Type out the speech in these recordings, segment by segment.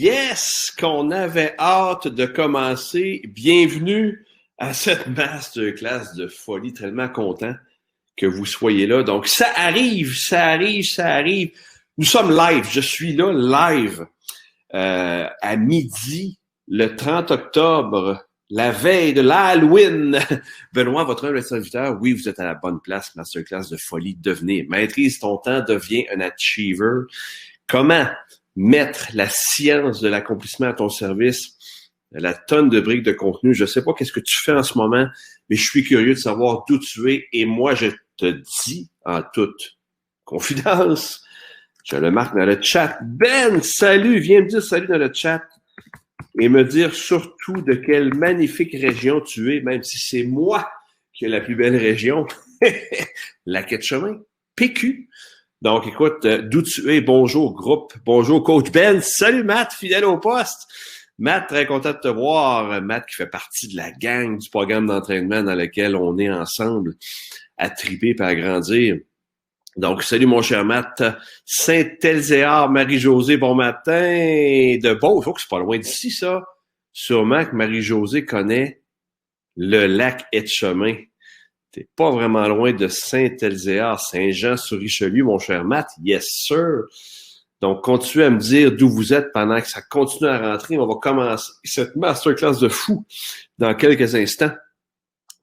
Yes, qu'on avait hâte de commencer. Bienvenue à cette masterclass de folie. Tellement content que vous soyez là. Donc, ça arrive. Nous sommes live. Je suis là live à midi, le 30 octobre, la veille de l'Halloween. Benoît, votre humble serviteur, oui, vous êtes à la bonne place. Masterclass de folie. Devenez. Maîtrise ton temps, deviens un achiever. Comment mettre la science de l'accomplissement à ton service, la tonne de briques de contenu. Je sais pas qu'est-ce que tu fais en ce moment, mais je suis curieux de savoir d'où tu es. Et moi, je te dis en toute confidence, je le marque dans le chat. Ben, salut, viens me dire salut dans le chat et me dire surtout de quelle magnifique région tu es, même si c'est moi qui ai la plus belle région, la quai de chemin, PQ. Donc, écoute, d'où tu es, bonjour groupe, bonjour coach Ben, salut Matt, fidèle au poste. Matt, très content de te voir. Matt qui fait partie de la gang du programme d'entraînement dans lequel on est ensemble à triper et à grandir. Donc, salut mon cher Matt. Saint-Elzéar, Marie-Josée, bon matin. De Beauce, oh, c'est pas loin d'ici ça. Sûrement que Marie-Josée connaît le lac Etchemin. T'es pas vraiment loin de Saint-Elzéar, Saint-Jean-sur-Richelieu, mon cher Matt. Yes, sir. Donc, continuez à me dire d'où vous êtes pendant que ça continue à rentrer. On va commencer cette masterclass de fou dans quelques instants.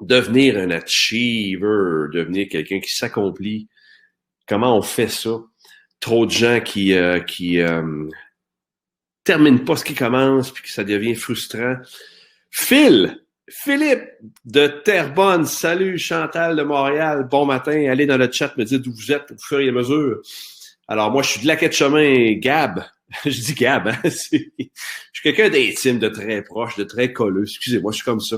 Devenir un achiever, devenir quelqu'un qui s'accomplit. Comment on fait ça? Trop de gens qui terminent pas ce qui commence puis que ça devient frustrant. Philippe de Terrebonne, salut Chantal de Montréal, bon matin, allez dans le chat me dire d'où vous êtes au fur et à mesure. Alors moi je suis de la quai de chemin, Gab, je dis Gab, hein? Je suis quelqu'un d'intime, de très proche, de très colleux, excusez-moi, je suis comme ça.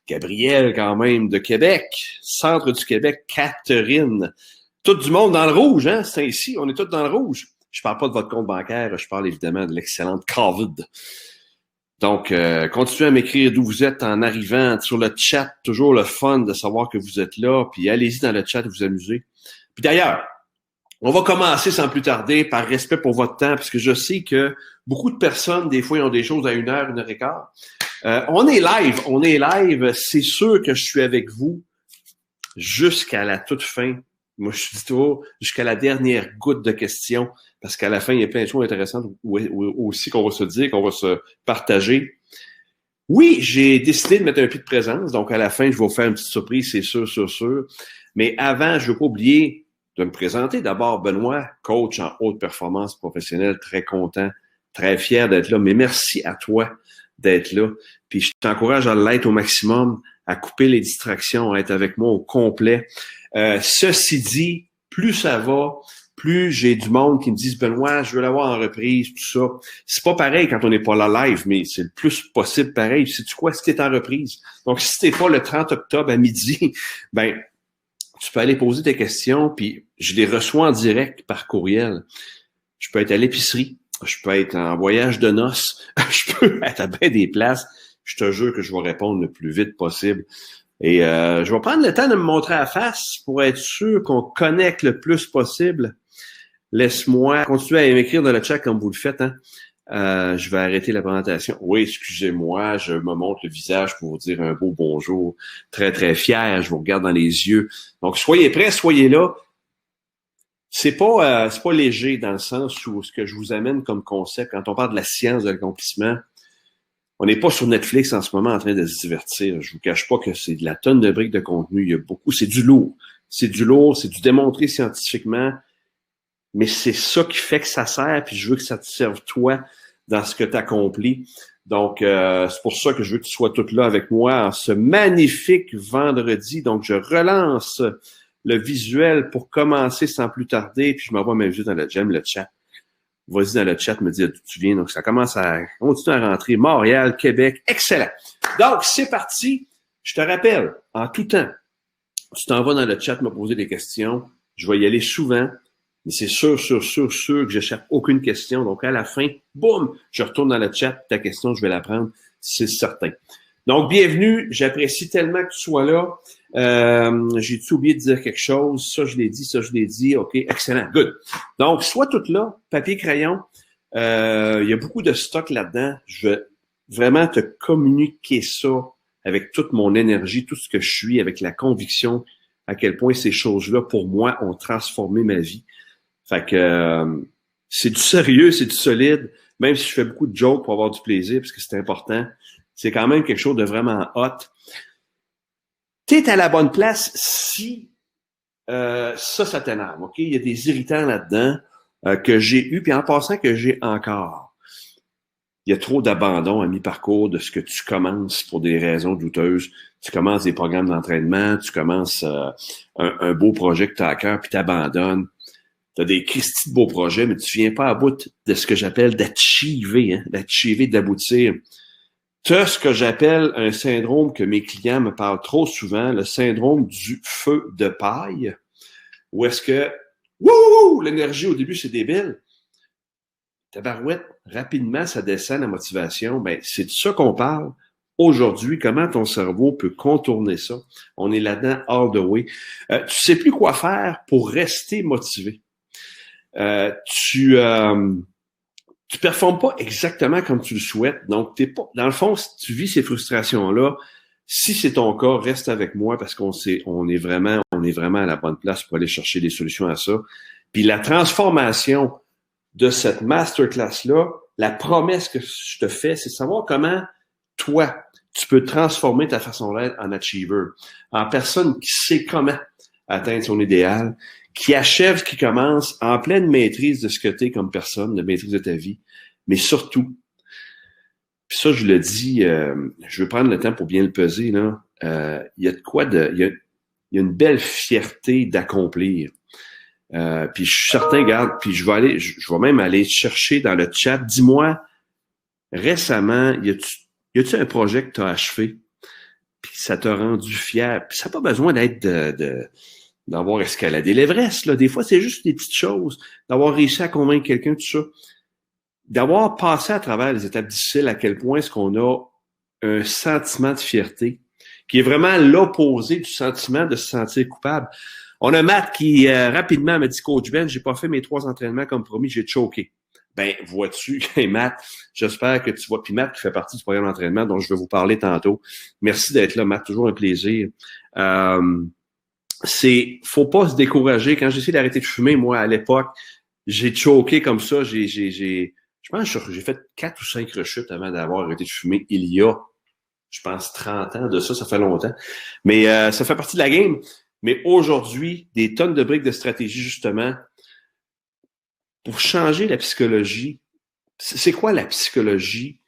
Gabriel quand même de Québec, centre du Québec, Catherine, tout du monde dans le rouge, hein, c'est ici, on est tous dans le rouge. Je parle pas de votre compte bancaire, je parle évidemment de l'excellente COVID. Donc, continuez à m'écrire d'où vous êtes en arrivant sur le chat. Toujours le fun de savoir que vous êtes là. Puis allez-y dans le chat, vous amuser. Puis d'ailleurs, on va commencer sans plus tarder par respect pour votre temps, parce que je sais que beaucoup de personnes, des fois, ils ont des choses à 1h, 1h15. On est live. C'est sûr que je suis avec vous jusqu'à la toute fin. Moi, je suis toujours jusqu'à la dernière goutte de questions, parce qu'à la fin, il y a plein de choses intéressantes aussi qu'on va se dire, qu'on va se partager. Oui, j'ai décidé de mettre un pied de présence, donc à la fin, je vais vous faire une petite surprise, c'est sûr. Mais avant, je ne veux pas oublier de me présenter. D'abord, Benoît, coach en haute performance professionnelle, très content, très fier d'être là. Mais merci à toi d'être là. Puis je t'encourage à l'être au maximum, à couper les distractions, à être avec moi au complet. Ceci dit, plus ça va, plus j'ai du monde qui me disent « Benoît, je veux l'avoir en reprise, tout ça. » C'est pas pareil quand on n'est pas là live, mais c'est le plus possible pareil. Sais-tu quoi? Si t'es en reprise. Donc, si t'es pas le 30 octobre à midi, ben, tu peux aller poser tes questions, puis je les reçois en direct par courriel. Je peux être à l'épicerie, je peux être en voyage de noces, je peux être à bien des places. Je te jure que je vais répondre le plus vite possible. Et je vais prendre le temps de me montrer à la face pour être sûr qu'on connecte le plus possible. Laisse-moi continuer à m'écrire dans le chat comme vous le faites. Hein. Je vais arrêter la présentation. Oui, excusez-moi, je me montre le visage pour vous dire un beau bonjour. Très, très fier, je vous regarde dans les yeux. Donc, soyez prêts, soyez là. C'est pas léger dans le sens où ce que je vous amène comme concept, quand on parle de la science de l'accomplissement, on n'est pas sur Netflix en ce moment en train de se divertir. Je vous cache pas que c'est de la tonne de briques de contenu. Il y a beaucoup, c'est du lourd. C'est du démontré scientifiquement. Mais c'est ça qui fait que ça sert, puis je veux que ça te serve toi dans ce que tu accomplis. Donc, c'est pour ça que je veux que tu sois toute là avec moi en ce magnifique vendredi. Donc, je relance le visuel pour commencer sans plus tarder, puis je m'envoie mes vues dans le j'aime le chat. Vas-y dans le chat, me dire d'où tu viens. Donc, ça commence à continuer à rentrer. Montréal, Québec, excellent. Donc, c'est parti. Je te rappelle, en tout temps, tu t'en vas dans le chat me poser des questions. Je vais y aller souvent. Mais c'est sûr que je n'échappe aucune question. Donc, à la fin, boum, je retourne dans le chat. Ta question, je vais la prendre, c'est certain. Donc, bienvenue. J'apprécie tellement que tu sois là. J'ai-tu oublié de dire quelque chose? Ça, je l'ai dit. OK, excellent. Good. Donc, sois toute là, papier, crayon. Il y a beaucoup de stock là-dedans. Je vais vraiment te communiquer ça avec toute mon énergie, tout ce que je suis, avec la conviction à quel point ces choses-là, pour moi, ont transformé ma vie. Fait que c'est du sérieux, c'est du solide, même si je fais beaucoup de jokes pour avoir du plaisir, parce que c'est important. C'est quand même quelque chose de vraiment hot. T'es à la bonne place si ça t'énerve, OK? Il y a des irritants là-dedans que j'ai eu, puis en passant que j'ai encore. Il y a trop d'abandon à mi-parcours de ce que tu commences pour des raisons douteuses. Tu commences des programmes d'entraînement, tu commences un beau projet que tu as à cœur, puis tu abandonnes. Tu as des Christy de beaux projets, mais tu viens pas à bout de ce que j'appelle d'achiever, d'aboutir. Tu as ce que j'appelle un syndrome que mes clients me parlent trop souvent, le syndrome du feu de paille, où est-ce que l'énergie au début, c'est débile. Tabarouette, rapidement, ça descend la motivation. Ben, c'est de ça qu'on parle aujourd'hui. Comment ton cerveau peut contourner ça? On est là-dedans all the way. Tu sais plus quoi faire pour rester motivé. Tu performes pas exactement comme tu le souhaites. Donc, t'es pas, dans le fond, si tu vis ces frustrations-là, si c'est ton cas, reste avec moi parce qu'on est vraiment à la bonne place pour aller chercher des solutions à ça. Puis la transformation de cette masterclass-là, la promesse que je te fais, c'est de savoir comment toi, tu peux transformer ta façon d'être en achiever, en personne qui sait comment atteindre son idéal, qui achève, qui commence en pleine maîtrise de ce que tu es comme personne, de maîtrise de ta vie, mais surtout, puis ça, je le dis, je veux prendre le temps pour bien le peser, là, il y a de quoi il y a une belle fierté d'accomplir. Puis je suis certain, regarde, puis je vais même aller chercher dans le chat, dis-moi, récemment, y a-tu un projet que tu as achevé, puis ça t'a rendu fier, puis ça n'a pas besoin d'être d'avoir escaladé l'Everest, là. Des fois, c'est juste des petites choses, d'avoir réussi à convaincre quelqu'un, tout ça. D'avoir passé à travers les étapes difficiles, à quel point est-ce qu'on a un sentiment de fierté, qui est vraiment l'opposé du sentiment de se sentir coupable. On a Matt qui, rapidement, me dit, Coach Ben, j'ai pas fait mes 3 entraînements comme promis, j'ai choqué. Ben, vois-tu, Matt, j'espère que tu vois. Puis Matt qui fait partie du programme d'entraînement dont je vais vous parler tantôt. Merci d'être là, Matt, toujours un plaisir. Faut pas se décourager. Quand j'ai essayé d'arrêter de fumer, moi, à l'époque, j'ai choqué comme ça. Je pense que j'ai fait 4 ou 5 rechutes avant d'avoir arrêté de fumer il y a, je pense, 30 ans de ça, ça fait longtemps. Mais ça fait partie de la game. Mais aujourd'hui, des tonnes de briques de stratégie, justement, pour changer la psychologie. C'est quoi la psychologie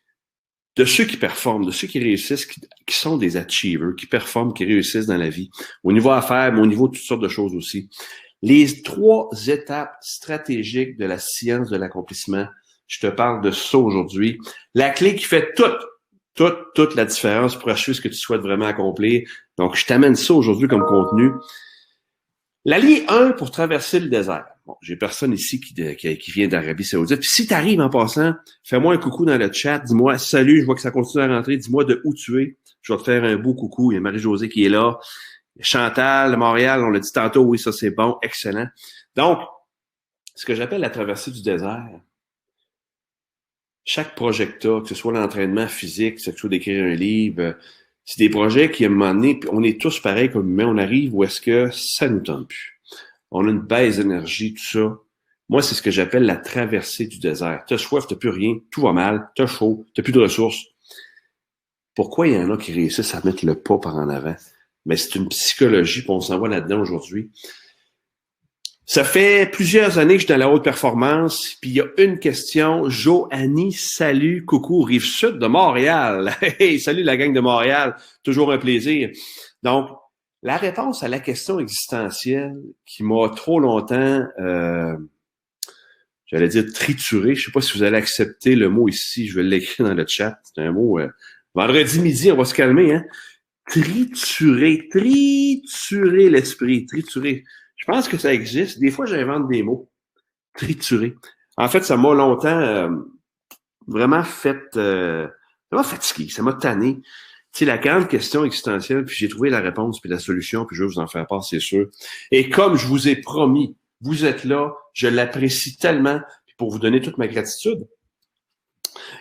de ceux qui performent, de ceux qui réussissent, qui sont des achievers, qui performent, qui réussissent dans la vie, au niveau affaires, mais au niveau de toutes sortes de choses aussi. Les 3 étapes stratégiques de la science de l'accomplissement, je te parle de ça aujourd'hui. La clé qui fait toute la différence pour achever ce que tu souhaites vraiment accomplir. Donc, je t'amène ça aujourd'hui comme contenu. L'allié 1 pour traverser le désert. Bon, j'ai personne ici qui vient d'Arabie Saoudite. Puis si tu arrives en passant, fais-moi un coucou dans le chat. Dis-moi salut, je vois que ça continue à rentrer. Dis-moi de où tu es. Je vais te faire un beau coucou. Il y a Marie-Josée qui est là. Chantal, Montréal, on l'a dit tantôt. Oui, ça c'est bon, excellent. Donc, ce que j'appelle la traversée du désert, chaque projet que tu as, que ce soit l'entraînement physique, que ce soit d'écrire un livre, c'est des projets qui, à un moment donné, on est tous pareils comme humains, on arrive où est-ce que ça nous tente plus. On a une baisse d'énergie, tout ça. Moi, c'est ce que j'appelle la traversée du désert. T'as soif, t'as plus rien, tout va mal, t'as chaud, t'as plus de ressources. Pourquoi il y en a qui réussissent à mettre le pas par en avant? Mais c'est une psychologie, puis on s'en va là-dedans aujourd'hui. Ça fait plusieurs années que je suis dans la haute performance, puis il y a une question. Joannie, salut, coucou, Rive-Sud de Montréal. Hey, salut la gang de Montréal, toujours un plaisir. Donc, la réponse à la question existentielle qui m'a trop longtemps, j'allais dire trituré, je sais pas si vous allez accepter le mot ici, je vais l'écrire dans le chat, c'est un mot, vendredi midi, on va se calmer, hein. Triturer l'esprit, triturer. Je pense que ça existe. Des fois, j'invente des mots. Triturer. En fait, ça m'a longtemps vraiment fatigué. Ça m'a tanné. Tu sais, la grande question existentielle, puis j'ai trouvé la réponse, puis la solution, puis je vais vous en faire part, c'est sûr. Et comme je vous ai promis, vous êtes là, je l'apprécie tellement. Puis pour vous donner toute ma gratitude.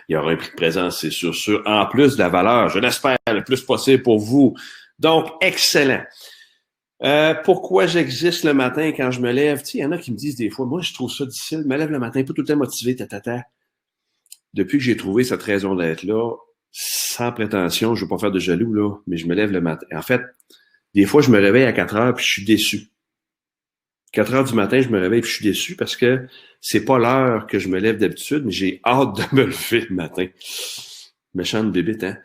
Il y aura un prix de présence, c'est sûr, en plus de la valeur, je l'espère, le plus possible pour vous. Donc, excellent. Pourquoi j'existe le matin quand je me lève? Tu sais, il y en a qui me disent des fois, moi, je trouve ça difficile, je me lève le matin, pas tout le temps motivé, Depuis que j'ai trouvé cette raison d'être là, sans prétention, je veux pas faire de jaloux, là, mais je me lève le matin. En fait, des fois, je me réveille à 4 heures puis je suis déçu. 4 heures du matin, je me réveille puis je suis déçu parce que c'est pas l'heure que je me lève d'habitude, mais j'ai hâte de me lever le matin. Méchante bébite, hein?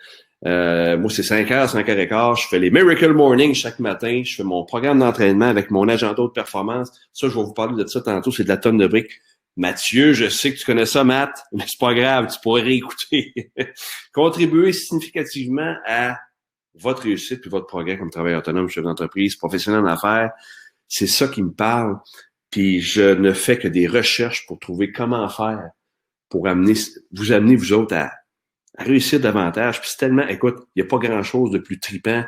Moi, c'est 5 heures, 5 heures et quart. Je fais les Miracle Morning chaque matin. Je fais mon programme d'entraînement avec mon agenda de performance. Ça, je vais vous parler de ça tantôt. C'est de la tonne de briques. Mathieu, je sais que tu connais ça, Matt, mais c'est pas grave. Tu pourrais réécouter. Contribuer significativement à votre réussite puis votre progrès comme travailleur autonome, chef d'entreprise, professionnel en affaires. C'est ça qui me parle. Puis je ne fais que des recherches pour trouver comment faire pour vous amener, vous autres, à réussir davantage. Puis c'est tellement, écoute, il n'y a pas grand-chose de plus trippant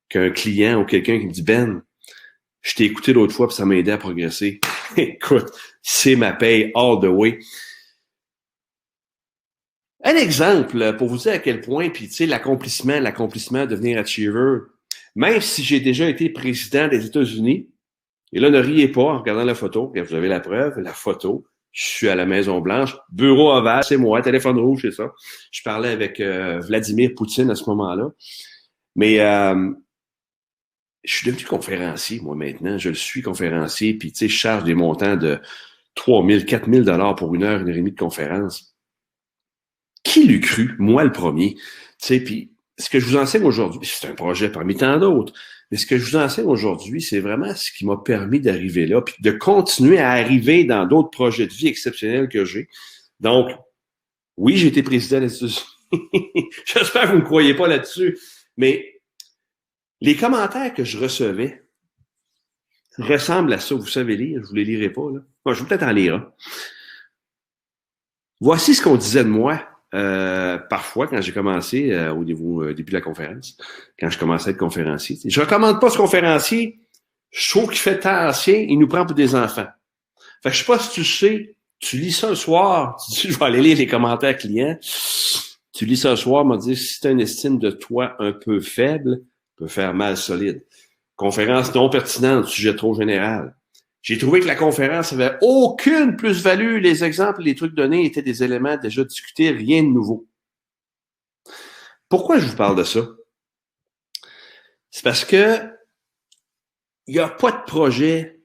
qu'un client ou quelqu'un qui me dit « Ben, je t'ai écouté l'autre fois puis ça m'a aidé à progresser. » Écoute, c'est ma paye all the way. Un exemple pour vous dire à quel point, puis tu sais, l'accomplissement, devenir achiever, même si j'ai déjà été président des États-Unis, et là, ne riez pas en regardant la photo, vous avez la preuve, la photo, je suis à la Maison-Blanche, bureau ovale, c'est moi, téléphone rouge, c'est ça. Je parlais avec Vladimir Poutine à ce moment-là. Mais je suis devenu conférencier, moi, maintenant. Je le suis conférencier, puis tu sais, je charge des montants de 3 000, 4 000 $ pour 1 heure et demie de conférence. Qui l'eût cru? Moi, le premier. Tu sais, puis ce que je vous enseigne aujourd'hui, c'est un projet parmi tant d'autres, mais ce que je vous enseigne aujourd'hui, c'est vraiment ce qui m'a permis d'arriver là, puis de continuer à arriver dans d'autres projets de vie exceptionnels que j'ai. Donc, oui, j'ai été président des États-Unis. J'espère que vous ne me croyez pas là-dessus, mais les commentaires que je recevais ressemblent à ça. Vous savez lire, je vous les lirai pas, là. Moi, je vais peut-être en lire un. Voici ce qu'on disait de moi. Parfois, quand j'ai commencé au début de la conférence, quand je commençais à être conférencier. Je recommande pas ce conférencier, je trouve qu'il fait tant ancien, il nous prend pour des enfants. Fait que je sais pas si tu sais, tu lis ça le soir, tu dis je vais aller lire les commentaires clients, tu lis ça le soir, m'a dit si tu as une estime de toi un peu faible, peut faire mal solide. Conférence non pertinente, sujet trop général. J'ai trouvé que la conférence avait aucune plus-value. Les exemples, les trucs donnés étaient des éléments déjà discutés, rien de nouveau. Pourquoi je vous parle de ça? C'est parce que il n'y a pas de projet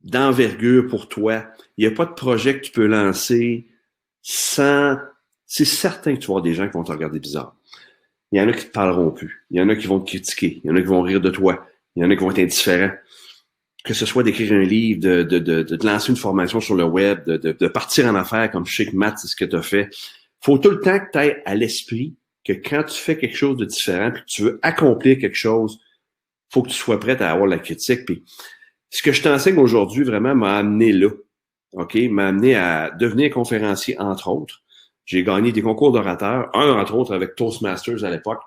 d'envergure pour toi. Il n'y a pas de projet que tu peux lancer sans... C'est certain que tu vas avoir des gens qui vont te regarder bizarre. Il y en a qui ne te parleront plus. Il y en a qui vont te critiquer. Il y en a qui vont rire de toi. Il y en a qui vont être indifférents. Que ce soit d'écrire un livre, de lancer une formation sur le web, de partir en affaires comme je sais que Matt, c'est ce que tu as fait. Faut tout le temps que tu aies à l'esprit que quand tu fais quelque chose de différent puis que tu veux accomplir quelque chose, faut que tu sois prêt à avoir la critique. Puis ce que je t'enseigne aujourd'hui vraiment m'a amené là. OK? M'a amené à devenir conférencier, entre autres. J'ai gagné des concours d'orateurs, un entre autres avec Toastmasters à l'époque.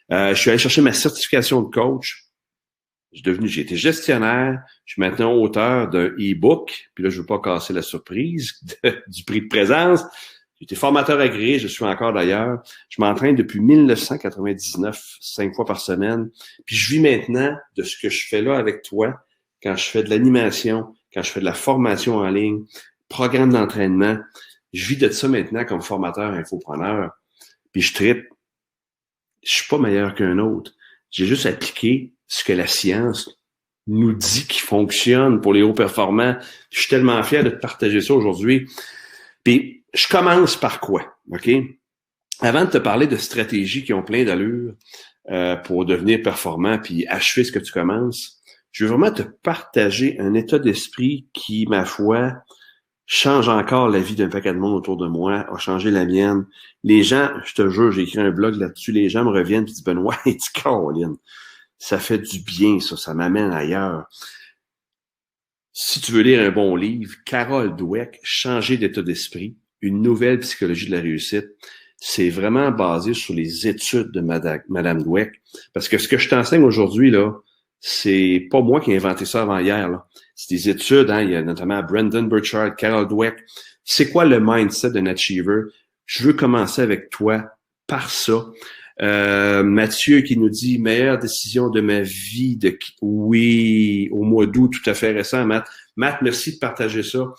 Je suis allé chercher ma certification de coach. J'ai été gestionnaire, je suis maintenant auteur d'un e-book, puis là, je ne veux pas casser la surprise du prix de présence. J'ai été formateur agréé, je suis encore d'ailleurs. Je m'entraîne depuis 1999, 5 fois par semaine. Puis je vis maintenant de ce que je fais là avec toi, quand je fais de l'animation, quand je fais de la formation en ligne, programme d'entraînement. Je vis de ça maintenant comme formateur infopreneur. Puis je trippe. Je suis pas meilleur qu'un autre. J'ai juste appliqué ce que la science nous dit qui fonctionne pour les hauts performants. Je suis tellement fier de te partager ça aujourd'hui. Puis, je commence par quoi, OK? Avant de te parler de stratégies qui ont plein d'allure pour devenir performant puis achever ce que tu commences, je veux vraiment te partager un état d'esprit qui, ma foi, change encore la vie d'un paquet de monde autour de moi, a changé la mienne. Les gens, je te jure, j'ai écrit un blog là-dessus, les gens me reviennent et disent « Benoît, tu Caroline, ça fait du bien, ça m'amène ailleurs. » Si tu veux lire un bon livre, Carol Dweck, Changer d'état d'esprit, une nouvelle psychologie de la réussite, c'est vraiment basé sur les études de Madame Dweck. Parce que ce que je t'enseigne aujourd'hui, là, c'est pas moi qui ai inventé ça avant hier, là. C'est des études, hein. Il y a notamment Brendon Burchard, Carol Dweck. C'est quoi le mindset d'un achiever? Je veux commencer avec toi par ça. Mathieu qui nous dit meilleure décision de ma vie oui, au mois d'août, tout à fait récent, Matt. Matt, merci de partager ça.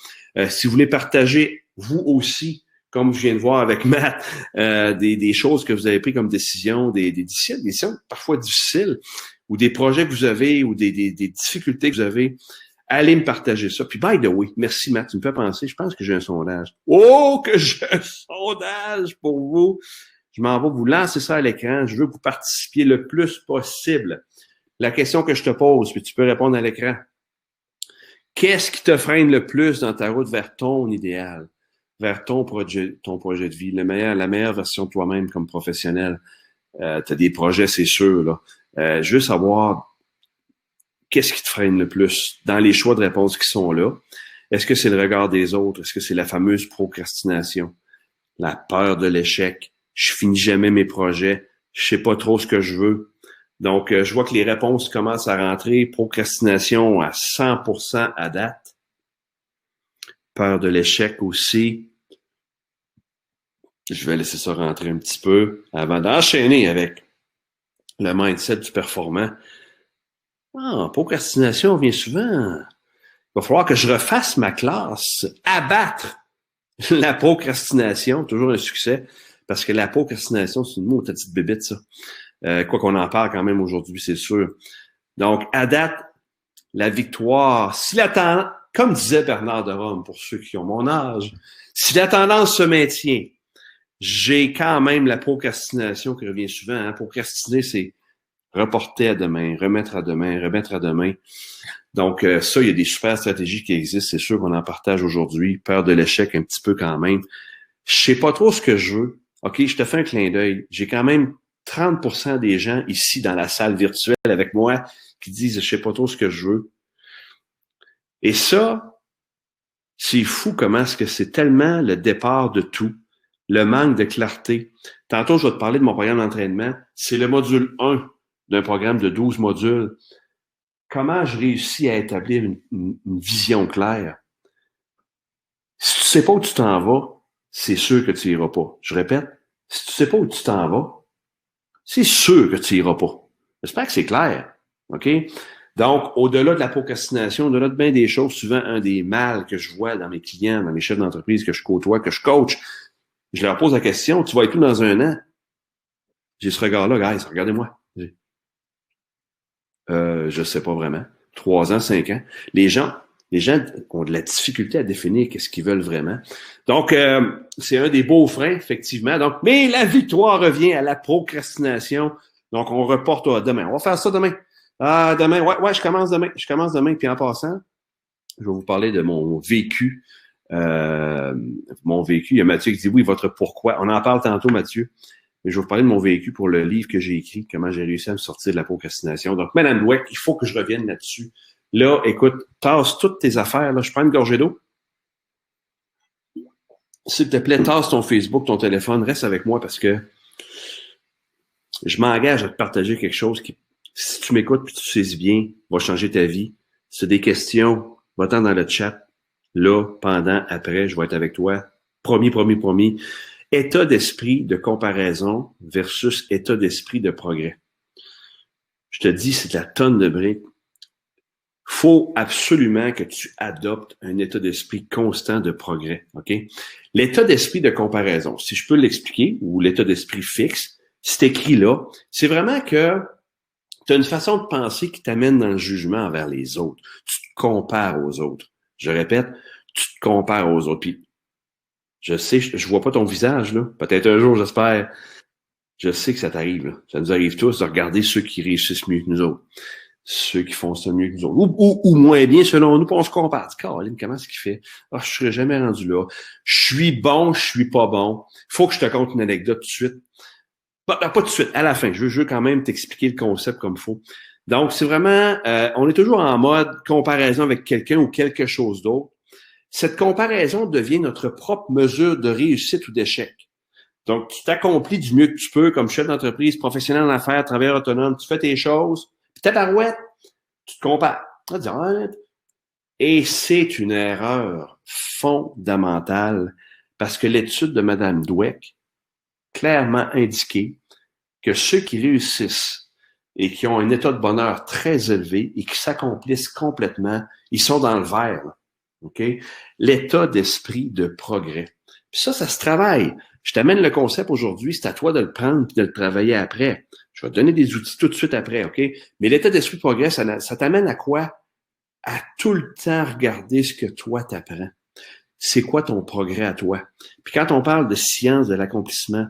Si vous voulez partager vous aussi, comme je viens de voir avec Matt, des choses que vous avez prises comme décision, des décisions parfois difficiles, ou des projets que vous avez, ou des difficultés que vous avez, allez me partager ça. Puis, by the way, merci Matt, tu me fais penser, je pense que j'ai un sondage. Oh, que j'ai un sondage pour vous! Je m'en vais vous lancer ça à l'écran. Je veux que vous participiez le plus possible. La question que je te pose, puis tu peux répondre à l'écran. Qu'est-ce qui te freine le plus dans ta route vers ton idéal, vers ton projet de vie, la meilleure version de toi-même comme professionnel? Tu as des projets, c'est sûr, là. Je veux savoir qu'est-ce qui te freine le plus dans les choix de réponse qui sont là. Est-ce que c'est le regard des autres? Est-ce que c'est la fameuse procrastination? La peur de l'échec? Je finis jamais mes projets, je sais pas trop ce que je veux. Donc, je vois que les réponses commencent à rentrer. Procrastination à 100% à date. Peur de l'échec aussi. Je vais laisser ça rentrer un petit peu avant d'enchaîner avec le mindset du performant. Procrastination vient souvent. Il va falloir que je refasse ma classe. Abattre la procrastination, toujours un succès. Parce que la procrastination, c'est une mot, ta petite bébête, ça. Quoi qu'on en parle quand même aujourd'hui, c'est sûr. Donc, à date, la victoire, comme disait Bernard de Rome, pour ceux qui ont mon âge, si la tendance se maintient, j'ai quand même la procrastination qui revient souvent. Hein. Procrastiner, c'est reporter à demain, remettre à demain, remettre à demain. Donc, ça, il y a des super stratégies qui existent. C'est sûr qu'on en partage aujourd'hui. Peur de l'échec un petit peu quand même. Je sais pas trop ce que je veux. OK, je te fais un clin d'œil. J'ai quand même 30% des gens ici dans la salle virtuelle avec moi qui disent « je sais pas trop ce que je veux ». Et ça, c'est fou comment est-ce que c'est tellement le départ de tout, le manque de clarté. Tantôt, je vais te parler de mon programme d'entraînement. C'est le module 1 d'un programme de 12 modules. Comment je réussis à établir une vision claire? Si tu sais pas où tu t'en vas, c'est sûr que tu iras pas. Je répète, si tu sais pas où tu t'en vas, c'est sûr que tu iras pas. J'espère que c'est clair. OK? Donc, au-delà de la procrastination, au-delà de bien des choses, souvent un des mal que je vois dans mes clients, dans mes chefs d'entreprise que je côtoie, que je coach, je leur pose la question, tu vas être où dans un an? J'ai ce regard-là, guys, regardez-moi. Je sais pas vraiment. 3 ans, 5 ans. Les gens ont de la difficulté à définir qu'est-ce qu'ils veulent vraiment. Donc, c'est un des beaux freins, effectivement. Donc, mais la victoire revient à la procrastination. Donc, on reporte à demain. On va faire ça demain. Demain, ouais, je commence demain. Puis en passant, je vais vous parler de mon vécu. Il y a Mathieu qui dit oui, votre pourquoi. On en parle tantôt, Mathieu. Mais je vais vous parler de mon vécu pour le livre que j'ai écrit, comment j'ai réussi à me sortir de la procrastination. Donc, Madame Dweck, il faut que je revienne là-dessus. Là, écoute, tasse toutes tes affaires. Là, je prends une gorgée d'eau. S'il te plaît, tasse ton Facebook, ton téléphone, reste avec moi parce que je m'engage à te partager quelque chose qui, si tu m'écoutes et tu saisis bien, va changer ta vie. Si tu as des questions, va-t'en dans le chat. Là, pendant, après, je vais être avec toi. Promis. État d'esprit de comparaison versus état d'esprit de progrès. Je te dis, c'est de la tonne de briques. Faut absolument que tu adoptes un état d'esprit constant de progrès, OK? L'état d'esprit de comparaison, si je peux l'expliquer, ou l'état d'esprit fixe, c'est écrit là, c'est vraiment que tu as une façon de penser qui t'amène dans le jugement envers les autres. Tu te compares aux autres. Je répète, tu te compares aux autres. Puis, je sais, je vois pas ton visage, là. Peut-être un jour, j'espère. Je sais que ça t'arrive, là. Ça nous arrive tous de regarder ceux qui réussissent mieux que nous autres. Ceux qui font ça mieux que nous autres. Ou moins bien selon nous, puis on se compare. Caroline, comment est-ce qu'il fait? Je serais jamais rendu là. Je suis bon, je suis pas bon. Faut que je te conte une anecdote tout de suite. Pas tout de suite, à la fin. Je veux quand même t'expliquer le concept comme il faut. Donc, c'est vraiment, on est toujours en mode comparaison avec quelqu'un ou quelque chose d'autre. Cette comparaison devient notre propre mesure de réussite ou d'échec. Donc, tu t'accomplis du mieux que tu peux comme chef d'entreprise, professionnel en affaires, travailleur autonome, tu fais tes choses, puis ta barouette, tu te compares. Et c'est une erreur fondamentale parce que l'étude de Mme Dweck clairement indiqué que ceux qui réussissent et qui ont un état de bonheur très élevé et qui s'accomplissent complètement, ils sont dans le vert. OK? L'état d'esprit de progrès. Puis ça se travaille. Je t'amène le concept aujourd'hui, c'est à toi de le prendre et de le travailler après. Je vais te donner des outils tout de suite après, OK? Mais l'état d'esprit de progrès, ça t'amène à quoi? À tout le temps regarder ce que toi t'apprends. C'est quoi ton progrès à toi? Puis quand on parle de science de l'accomplissement,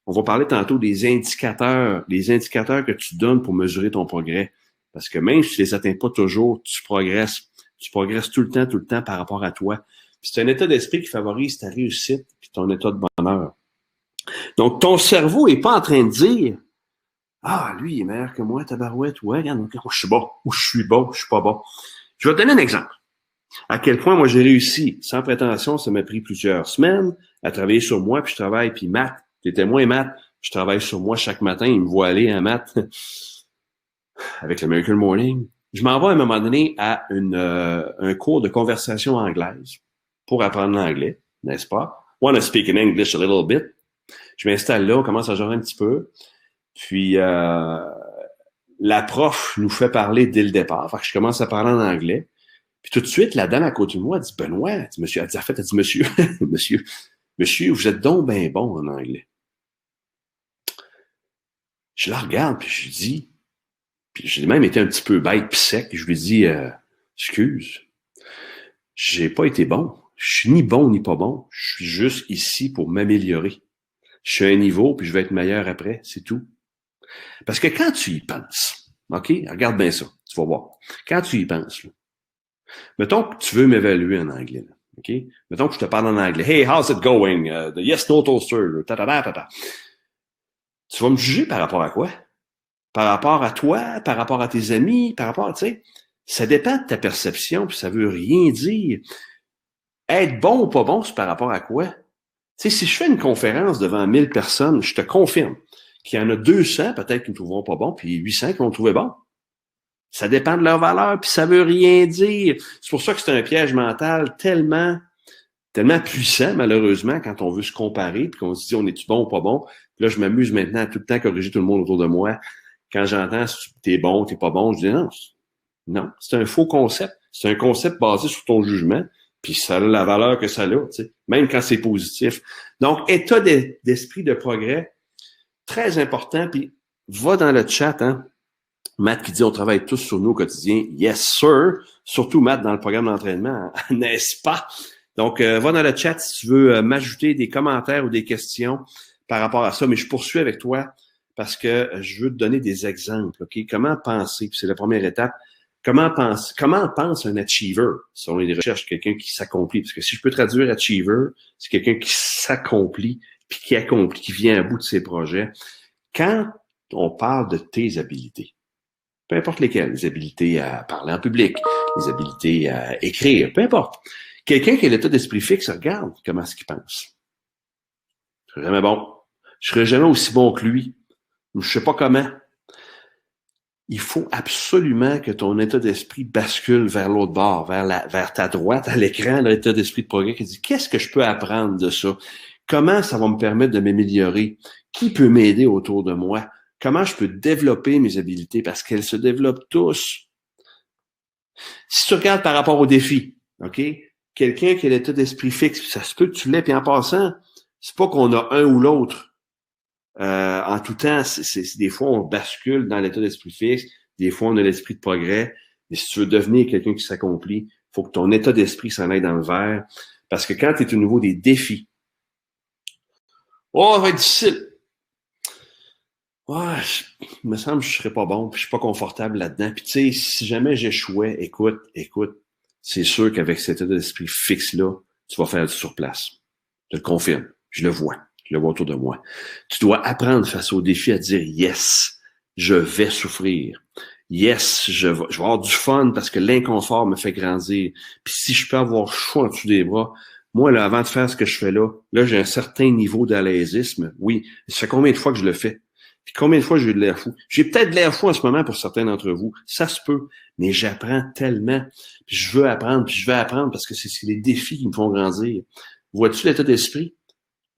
on va parler tantôt des indicateurs que tu donnes pour mesurer ton progrès. Parce que même si tu les atteins pas toujours, tu progresses. Tu progresses tout le temps par rapport à toi. Puis c'est un état d'esprit qui favorise ta réussite puis ton état de bonheur. Donc, ton cerveau est pas en train de dire « Ah, lui, il est meilleur que moi, tabarouette. Ouais, regarde, je suis bon. Ou je suis bon, je suis pas bon. » Je vais te donner un exemple. À quel point moi j'ai réussi. Sans prétention, ça m'a pris plusieurs semaines à travailler sur moi, puis je travaille, puis maths. J'étais moins maths. Je travaille sur moi chaque matin. Il me voit aller en maths avec le Miracle Morning. Je m'en vais à un moment donné à un cours de conversation anglaise pour apprendre l'anglais, n'est-ce pas? Want to speak in English a little bit. Je m'installe là, on commence à jouer un petit peu. Puis la prof nous fait parler dès le départ. Fait que je commence à parler en anglais. Puis tout de suite, la dame à côté de moi, elle dit « Benoît, elle dit, monsieur, elle dit monsieur, monsieur, vous êtes donc bien bon en anglais. » Je la regarde, puis je dis, puis j'ai même été un petit peu bête puis sec, puis je lui dis excuse, j'ai pas été bon. Je suis ni bon ni pas bon. Je suis juste ici pour m'améliorer. Je suis à un niveau, puis je vais être meilleur après, c'est tout. Parce que quand tu y penses, OK? Regarde bien ça, tu vas voir. Quand tu y penses, là, mettons que tu veux m'évaluer en anglais, là, OK? Mettons que je te parle en anglais. Hey, how's it going? The yes, no toaster. Ta. Tu vas me juger par rapport à quoi? Par rapport à toi, par rapport à tes amis, par rapport, tu sais, ça dépend de ta perception, puis ça veut rien dire. Être bon ou pas bon, c'est par rapport à quoi? Tu sais, si je fais une conférence devant 1000 personnes, je te confirme qu'il y en a 200 peut-être qui me trouveront pas bon, puis 800 qui vont me trouver bon. Ça dépend de leur valeur, puis ça veut rien dire. C'est pour ça que c'est un piège mental tellement puissant, malheureusement, quand on veut se comparer, puis qu'on se dit on est-tu bon ou pas bon. Puis là, je m'amuse maintenant à tout le temps corriger tout le monde autour de moi. Quand j'entends si t'es bon, t'es pas bon, je dis non. Non, c'est un faux concept. C'est un concept basé sur ton jugement, puis ça a la valeur que ça a, tu sais, même quand c'est positif. Donc, état d'esprit de progrès, très important, puis va dans le chat, hein. Matt qui dit on travaille tous sur nous au quotidien. Yes, sir. Surtout Matt dans le programme d'entraînement, n'est-ce pas? Donc, va dans le chat si tu veux m'ajouter des commentaires ou des questions par rapport à ça. Mais je poursuis avec toi parce que je veux te donner des exemples. OK? Comment penser? Puis c'est la première étape. Comment pense un achiever? Selon les recherches, quelqu'un qui s'accomplit. Parce que si je peux traduire achiever, c'est quelqu'un qui s'accomplit puis qui accomplit, qui vient à bout de ses projets. Quand on parle de tes habiletés, peu importe lesquelles, les habiletés à parler en public, les habiletés à écrire, peu importe. Quelqu'un qui a l'état d'esprit fixe, regarde comment est-ce qu'il pense. Je serais jamais bon. Je serais jamais aussi bon que lui. Je sais pas comment. Il faut absolument que ton état d'esprit bascule vers l'autre bord, vers ta droite, à l'écran, l'état d'esprit de progrès qui dit qu'est-ce que je peux apprendre de ça? Comment ça va me permettre de m'améliorer? Qui peut m'aider autour de moi? Comment je peux développer mes habiletés? Parce qu'elles se développent tous. Si tu regardes par rapport aux défis, OK? Quelqu'un qui a l'état d'esprit fixe, ça se peut que tu l'aies, puis en passant, c'est pas qu'on a un ou l'autre. En tout temps, des fois, on bascule dans l'état d'esprit fixe, des fois, on a l'esprit de progrès. Mais si tu veux devenir quelqu'un qui s'accomplit, il faut que ton état d'esprit s'en aille dans le vert. Parce que quand tu es au niveau des défis, ça va être difficile. Ouais, il me semble que je serais pas bon, puis je suis pas confortable là-dedans. Puis tu sais, si jamais j'échouais, écoute, c'est sûr qu'avec cet état d'esprit fixe-là, tu vas faire du surplace. Je le confirme, je le vois autour de moi. Tu dois apprendre face aux défis à dire « Yes, je vais souffrir. Yes, je vais avoir du fun parce que l'inconfort me fait grandir. Puis si je peux avoir chaud en dessous des bras, moi, là, avant de faire ce que je fais là, j'ai un certain niveau d'alaisisme. Oui, ça fait combien de fois que je le fais? Puis combien de fois j'ai eu de l'air fou? J'ai peut-être de l'air fou en ce moment pour certains d'entre vous. Ça se peut. Mais j'apprends tellement. Puis je veux apprendre, puis je vais apprendre parce que c'est les défis qui me font grandir. Vois-tu l'état d'esprit?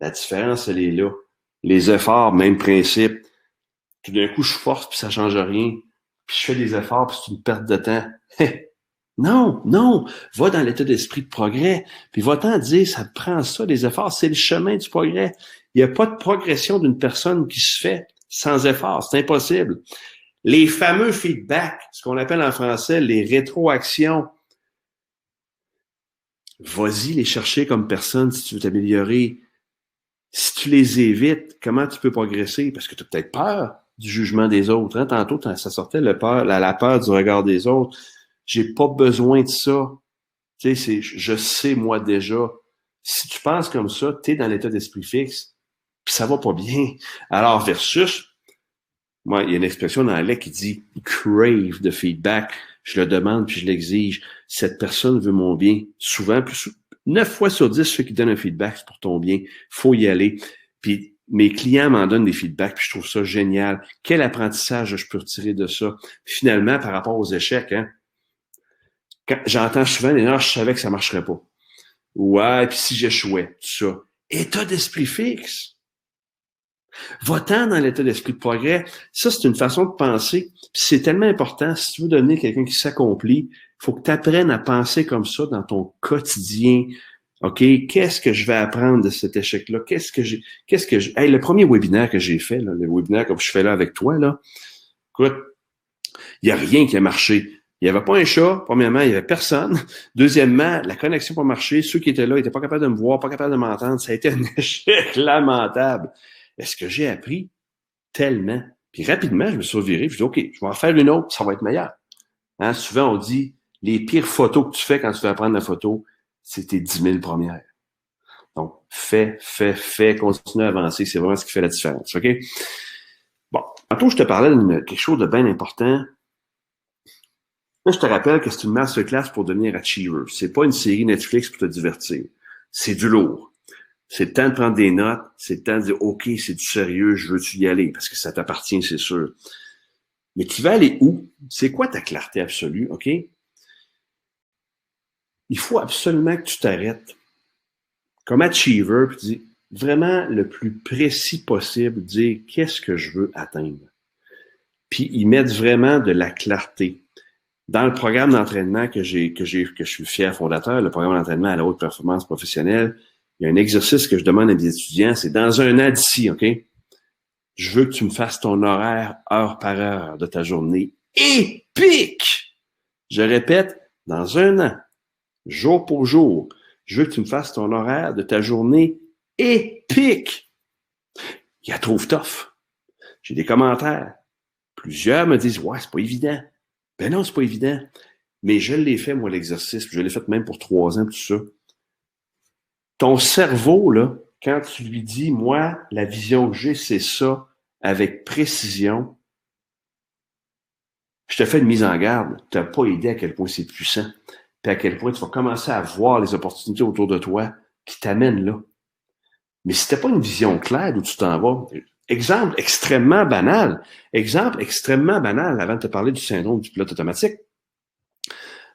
La différence, elle est là. Les efforts, même principe. Tout d'un coup, je force, puis ça change rien. Puis je fais des efforts, puis c'est une perte de temps. Non, non. Va dans l'état d'esprit de progrès. Puis va-t'en dire, ça te prend ça, les efforts. C'est le chemin du progrès. Il n'y a pas de progression d'une personne qui se fait sans effort. C'est impossible. Les fameux feedbacks, ce qu'on appelle en français les rétroactions, vas-y les chercher comme personne si tu veux t'améliorer. Si tu les évites, comment tu peux progresser? Parce que tu as peut-être peur du jugement des autres. Hein? Tantôt, ça sortait la peur du regard des autres. J'ai pas besoin de ça. Tu sais, je sais moi déjà. Si tu penses comme ça, tu es dans l'état d'esprit fixe, puis ça va pas bien. Alors, versus, moi, il y a une expression dans l'anglais qui dit crave the feedback. Je le demande puis je l'exige. Cette personne veut mon bien. Souvent, 9 fois sur 10, ceux qui donnent un feedback, c'est pour ton bien. Faut y aller. Puis mes clients m'en donnent des feedbacks, puis je trouve ça génial. Quel apprentissage je peux retirer de ça? Finalement, par rapport aux échecs, hein, quand j'entends souvent, je savais que ça marcherait pas. Ouais, puis si j'échouais, tout ça. État d'esprit fixe. Va-t'en dans l'état d'esprit de progrès. Ça, c'est une façon de penser. Puis c'est tellement important. Si tu veux devenir quelqu'un qui s'accomplit, il faut que tu apprennes à penser comme ça dans ton quotidien. OK? Qu'est-ce que je vais apprendre de cet échec-là? Hey, le premier webinaire que j'ai fait, là, le webinaire comme je fais là avec toi, là, écoute, il n'y a rien qui a marché. Il n'y avait pas un chat. Premièrement, il n'y avait personne. Deuxièmement, la connexion n'a pas marché. Ceux qui étaient là n'étaient pas capables de me voir, pas capables de m'entendre. Ça a été un échec lamentable. Est-ce que j'ai appris? Tellement. Puis rapidement, je me suis reviré. Je dis, OK, je vais en faire une autre, ça va être meilleur. Hein? Souvent, on dit, les pires photos que tu fais quand tu veux apprendre la photo, c'est tes 10 000 premières. Donc, fais, continue à avancer. C'est vraiment ce qui fait la différence. OK? Bon. Tantôt, je te parlais de quelque chose de bien important. Là, je te rappelle que c'est une masterclass pour devenir achiever. C'est pas une série Netflix pour te divertir. C'est du lourd. C'est le temps de prendre des notes. C'est le temps de dire, OK, c'est du sérieux, je veux-tu y aller? Parce que ça t'appartient, c'est sûr. Mais tu vas aller où? C'est quoi ta clarté absolue? OK? Il faut absolument que tu t'arrêtes. Comme achiever, puis tu dis vraiment le plus précis possible, dire qu'est-ce que je veux atteindre. Puis y mettre vraiment de la clarté. Dans le programme d'entraînement que je suis fier fondateur, le programme d'entraînement à la haute performance professionnelle, il y a un exercice que je demande à mes étudiants, c'est dans un an d'ici, OK? Je veux que tu me fasses ton horaire heure par heure de ta journée épique. Je répète, dans un an, jour pour jour, je veux que tu me fasses ton horaire de ta journée épique. Il y a trop tough. J'ai des commentaires. Plusieurs me disent, ouais, c'est pas évident. Ben non, c'est pas évident. Mais je l'ai fait, moi, l'exercice. Je l'ai fait même pour 3 ans, tout ça. Ton cerveau, là, quand tu lui dis, moi, la vision que j'ai, c'est ça, avec précision, je te fais une mise en garde. Tu n'as pas idée à quel point c'est puissant. Puis à quel point tu vas commencer à voir les opportunités autour de toi qui t'amènent là. Mais si tu n'as pas une vision claire d'où tu t'en vas, exemple extrêmement banal avant de te parler du syndrome du pilote automatique.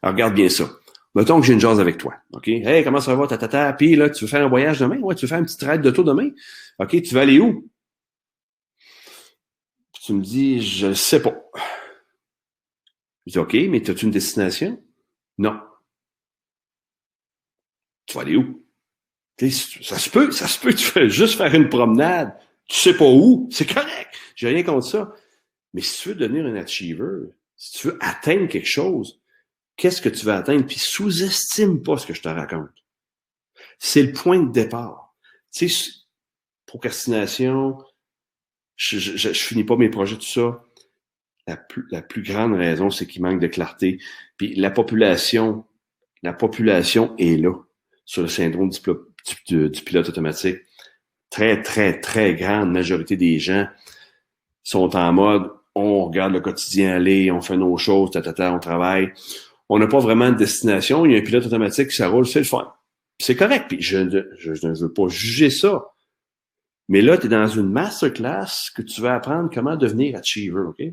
Alors, regarde bien ça. Mettons que j'ai une jase avec toi. OK? Hey, comment ça va, tatata? Puis là, tu veux faire un voyage demain? Ouais, tu veux faire une petite ride d'auto demain? OK, tu veux aller où? Puis tu me dis, je ne sais pas. Je dis, OK, mais as-tu une destination? Non. Tu vas aller où? Ça se peut, tu fais juste faire une promenade. Tu sais pas où, c'est correct. J'ai rien contre ça. Mais si tu veux devenir un achiever, si tu veux atteindre quelque chose, qu'est-ce que tu veux atteindre? Puis sous-estime pas ce que je te raconte. C'est le point de départ. Tu sais, procrastination, je finis pas mes projets, tout ça. La plus grande raison, c'est qu'il manque de clarté. Puis la population est là sur le syndrome du pilote automatique. Très, très, très grande majorité des gens sont en mode on regarde le quotidien aller, on fait nos choses, on travaille. On n'a pas vraiment de destination. Il y a un pilote automatique qui ça roule, c'est le fun. C'est correct. Puis je ne veux pas juger ça. Mais là, tu es dans une masterclass que tu vas apprendre comment devenir achiever, OK?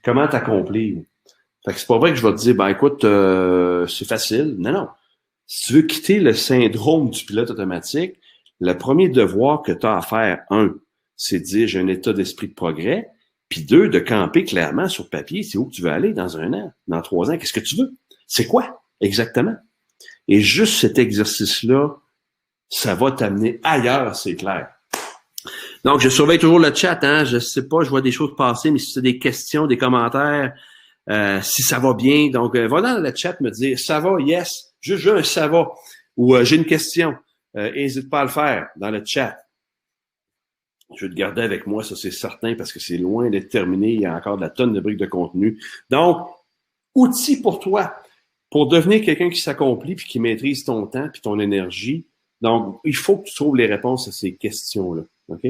Comment t'accomplir. Fait que c'est pas vrai que je vais te dire, ben écoute, c'est facile. Non, non. Si tu veux quitter le syndrome du pilote automatique, le premier devoir que tu as à faire, un, c'est de dire j'ai un état d'esprit de progrès, puis deux, de camper clairement sur papier, c'est où que tu veux aller dans 1 an, dans 3 ans, qu'est-ce que tu veux? C'est quoi exactement? Et juste cet exercice-là, ça va t'amener ailleurs, c'est clair. Donc, je surveille toujours le chat, hein. Je sais pas, je vois des choses passer, mais si tu as des questions, des commentaires, si ça va bien, donc va dans le chat me dire ça va, yes, juste un ça va, ou j'ai une question. N'hésite pas à le faire dans le chat. Je vais te garder avec moi, ça c'est certain, parce que c'est loin d'être terminé. Il y a encore de la tonne de briques de contenu. Donc, outils pour toi, pour devenir quelqu'un qui s'accomplit puis qui maîtrise ton temps puis ton énergie. Donc, il faut que tu trouves les réponses à ces questions-là. OK?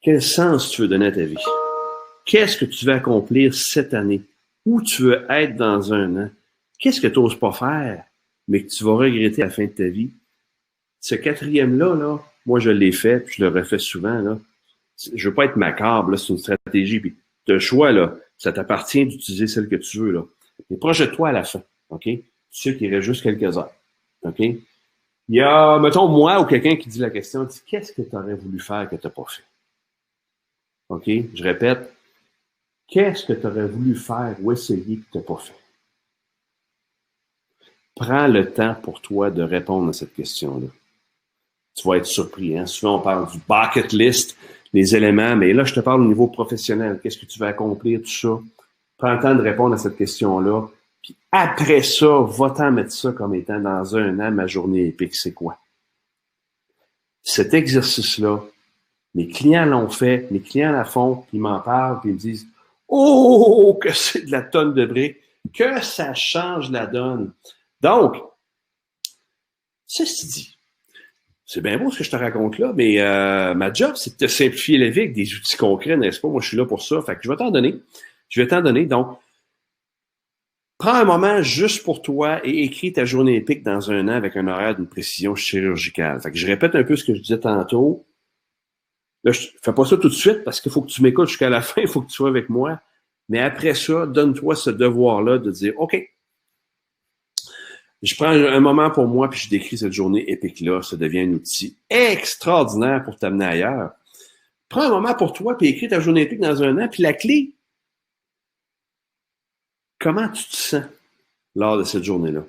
Quel sens tu veux donner à ta vie? Qu'est-ce que tu veux accomplir cette année? Où tu veux être dans 1 an? Qu'est-ce que tu n'oses pas faire, mais que tu vas regretter à la fin de ta vie? Ce quatrième-là, là, moi, je l'ai fait, puis je le refais souvent, là. Je veux pas être macabre, là, c'est une stratégie, puis tu as le choix, là. Ça t'appartient d'utiliser celle que tu veux, là. Mais projette-toi à la fin, OK? Tu sais qu'il reste juste quelques heures, OK? Il y a, mettons, moi ou quelqu'un qui dit la question, dit, qu'est-ce que tu aurais voulu faire que tu n'as pas fait? OK? Je répète, qu'est-ce que tu aurais voulu faire ou essayer que tu n'as pas fait? Prends le temps pour toi de répondre à cette question-là. Tu vas être surpris. Hein? Souvent, on parle du bucket list, les éléments, mais là, je te parle au niveau professionnel. Qu'est-ce que tu vas accomplir, tout ça? Prends le temps de répondre à cette question-là. Puis après ça, va-t'en mettre ça comme étant dans 1 an, ma journée épique, c'est quoi? Cet exercice-là, mes clients l'ont fait, mes clients la font, puis ils m'en parlent, puis ils me disent « Oh, que c'est de la tonne de briques, que ça change la donne. » Donc, ceci dit, c'est bien beau ce que je te raconte là, mais ma job, c'est de te simplifier la vie avec des outils concrets, n'est-ce pas? Moi, je suis là pour ça. Fait que je vais t'en donner. Je vais t'en donner. Donc, prends un moment juste pour toi et écris ta journée épique dans 1 an avec un horaire d'une précision chirurgicale. Fait que je répète un peu ce que je disais tantôt. Là, je fais pas ça tout de suite parce qu'il faut que tu m'écoutes jusqu'à la fin, il faut que tu sois avec moi. Mais après ça, donne-toi ce devoir-là de dire, OK, je prends un moment pour moi, puis je décris cette journée épique-là. Ça devient un outil extraordinaire pour t'amener ailleurs. Prends un moment pour toi, puis écris ta journée épique dans 1 an. Puis la clé, comment tu te sens lors de cette journée-là?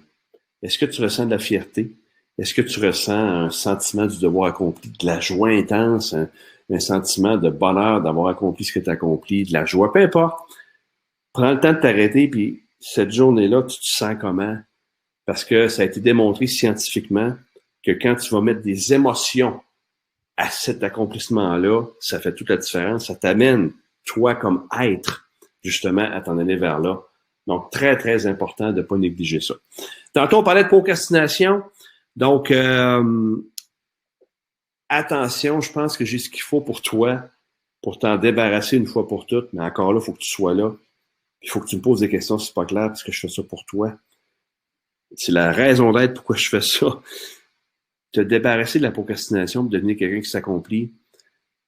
Est-ce que tu ressens de la fierté? Est-ce que tu ressens un sentiment du devoir accompli, de la joie intense, un sentiment de bonheur d'avoir accompli ce que tu as accompli, de la joie? Peu importe. Prends le temps de t'arrêter, puis cette journée-là, tu te sens comment? Parce que ça a été démontré scientifiquement que quand tu vas mettre des émotions à cet accomplissement-là, ça fait toute la différence. Ça t'amène, toi, comme être, justement, à t'en aller vers là. Donc, très, très important de ne pas négliger ça. Tantôt, on parlait de procrastination. Donc, attention, je pense que j'ai ce qu'il faut pour toi, pour t'en débarrasser une fois pour toutes. Mais encore là, il faut que tu sois là. Il faut que tu me poses des questions si c'est pas clair, parce que je fais ça pour toi. C'est la raison d'être pourquoi je fais ça. Te débarrasser de la procrastination pour devenir quelqu'un qui s'accomplit.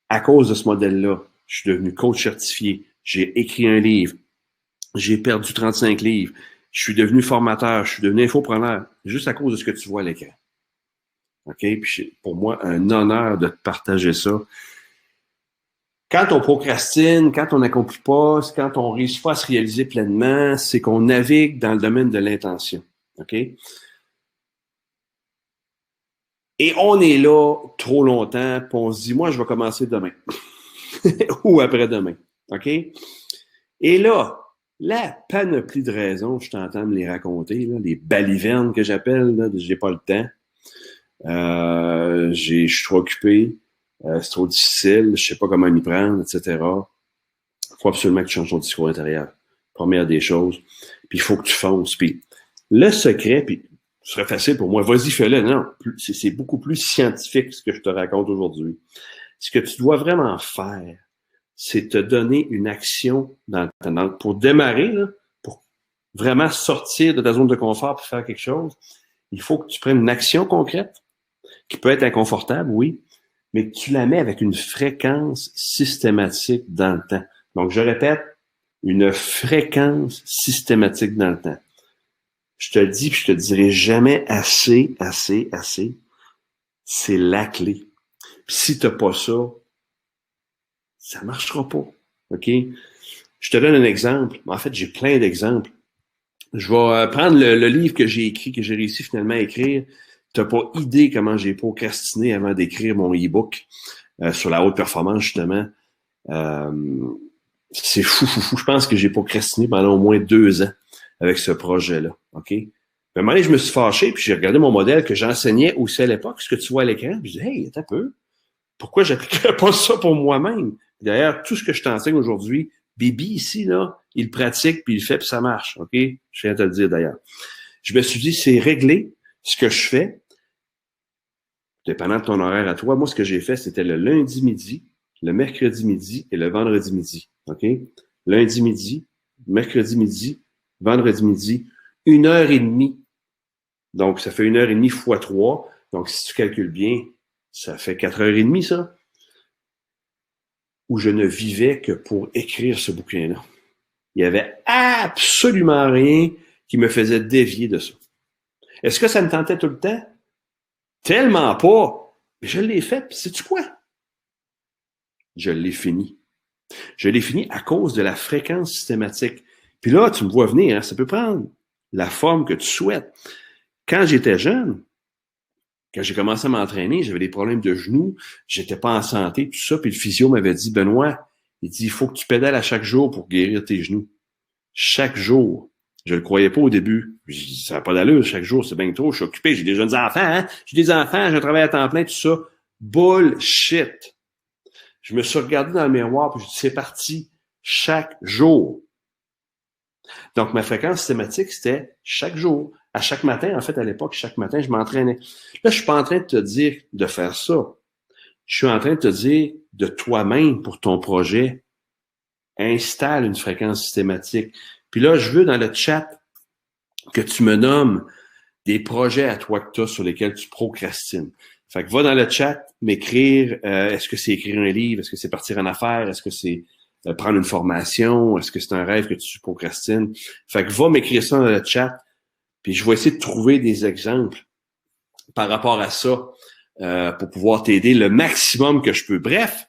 À cause de ce modèle-là, je suis devenu coach certifié. J'ai écrit un livre. J'ai perdu 35 livres. Je suis devenu formateur. Je suis devenu infopreneur. Juste à cause de ce que tu vois à l'écran. OK? Puis c'est pour moi un honneur de te partager ça. Quand on procrastine, quand on n'accomplit pas, quand on ne réussit pas à se réaliser pleinement, c'est qu'on navigue dans le domaine de l'intention. OK? Et on est là trop longtemps, puis on se dit, moi, je vais commencer demain. Ou après-demain. OK? Et là, la panoplie de raisons, je t'entends me les raconter, là, les balivernes que j'appelle, là, j'ai pas le temps. Je suis trop occupé, c'est trop difficile, je sais pas comment m'y prendre, etc. Il faut absolument que tu changes ton discours intérieur. Première des choses. Puis il faut que tu fonces. Puis le secret, puis ce serait facile pour moi, vas-y, fais-le. Non, c'est beaucoup plus scientifique ce que je te raconte aujourd'hui. Ce que tu dois vraiment faire, c'est te donner une action pour démarrer, là, pour vraiment sortir de ta zone de confort pour faire quelque chose. Il faut que tu prennes une action concrète qui peut être inconfortable, oui, mais que tu la mets avec une fréquence systématique dans le temps. Donc, je répète, une fréquence systématique dans le temps. Je te le dis, puis je te le dirai jamais assez. C'est la clé. Puis si t'as pas ça, ça marchera pas. OK? Je te donne un exemple. En fait, j'ai plein d'exemples. Je vais prendre le livre que j'ai écrit, que j'ai réussi finalement à écrire. T'as pas idée comment j'ai procrastiné avant d'écrire mon e-book sur la haute performance, justement. C'est fou. Je pense que j'ai procrastiné pendant au moins 2 ans avec ce projet-là. OK? Puis à un moment donné, je me suis fâché, puis j'ai regardé mon modèle que j'enseignais aussi à l'époque, ce que tu vois à l'écran, puis je dis, hey, attends un peu. Pourquoi j'appliquerais pas ça pour moi-même? D'ailleurs, tout ce que je t'enseigne aujourd'hui, Bibi ici, là, il pratique, puis il fait, puis ça marche. OK? Je viens de te le dire d'ailleurs. Je me suis dit, c'est régler ce que je fais, dépendant de ton horaire à toi. Moi, ce que j'ai fait, c'était le lundi midi, le mercredi midi et le vendredi midi. OK? Lundi midi, mercredi midi, vendredi midi, 1h30. Donc, ça fait 1h30 fois 3. Donc, si tu calcules bien, ça fait 4h30, ça. Où je ne vivais que pour écrire ce bouquin-là. Il n'y avait absolument rien qui me faisait dévier de ça. Est-ce que ça me tentait tout le temps? Tellement pas. Mais je l'ai fait, puis sais-tu quoi? Je l'ai fini. Je l'ai fini à cause de la fréquence systématique. Puis là, tu me vois venir, hein, ça peut prendre la forme que tu souhaites. Quand j'étais jeune, quand j'ai commencé à m'entraîner, j'avais des problèmes de genoux, j'étais pas en santé, tout ça, puis le physio m'avait dit, Benoît, il dit, il faut que tu pédales à chaque jour pour guérir tes genoux. Chaque jour. Je le croyais pas au début. Je dis, ça n'a pas d'allure, chaque jour, c'est bien trop, je suis occupé, j'ai des jeunes enfants, hein? J'ai des enfants, j'ai un travail à temps plein, tout ça. Bullshit. Je me suis regardé dans le miroir, puis je dis, c'est parti, chaque jour. Donc, ma fréquence systématique, c'était chaque jour. À chaque matin, en fait, à l'époque, chaque matin, je m'entraînais. Là, je suis pas en train de te dire de faire ça. Je suis en train de te dire de toi-même, pour ton projet, installe une fréquence systématique. Puis là, je veux dans le chat que tu me nommes des projets à toi que tu as sur lesquels tu procrastines. Fait que va dans le chat m'écrire, est-ce que c'est écrire un livre, est-ce que c'est partir en affaires, est-ce que c'est prendre une formation, est-ce que c'est un rêve que tu procrastines. Fait que va m'écrire ça dans le chat, puis je vais essayer de trouver des exemples par rapport à ça pour pouvoir t'aider le maximum que je peux. Bref,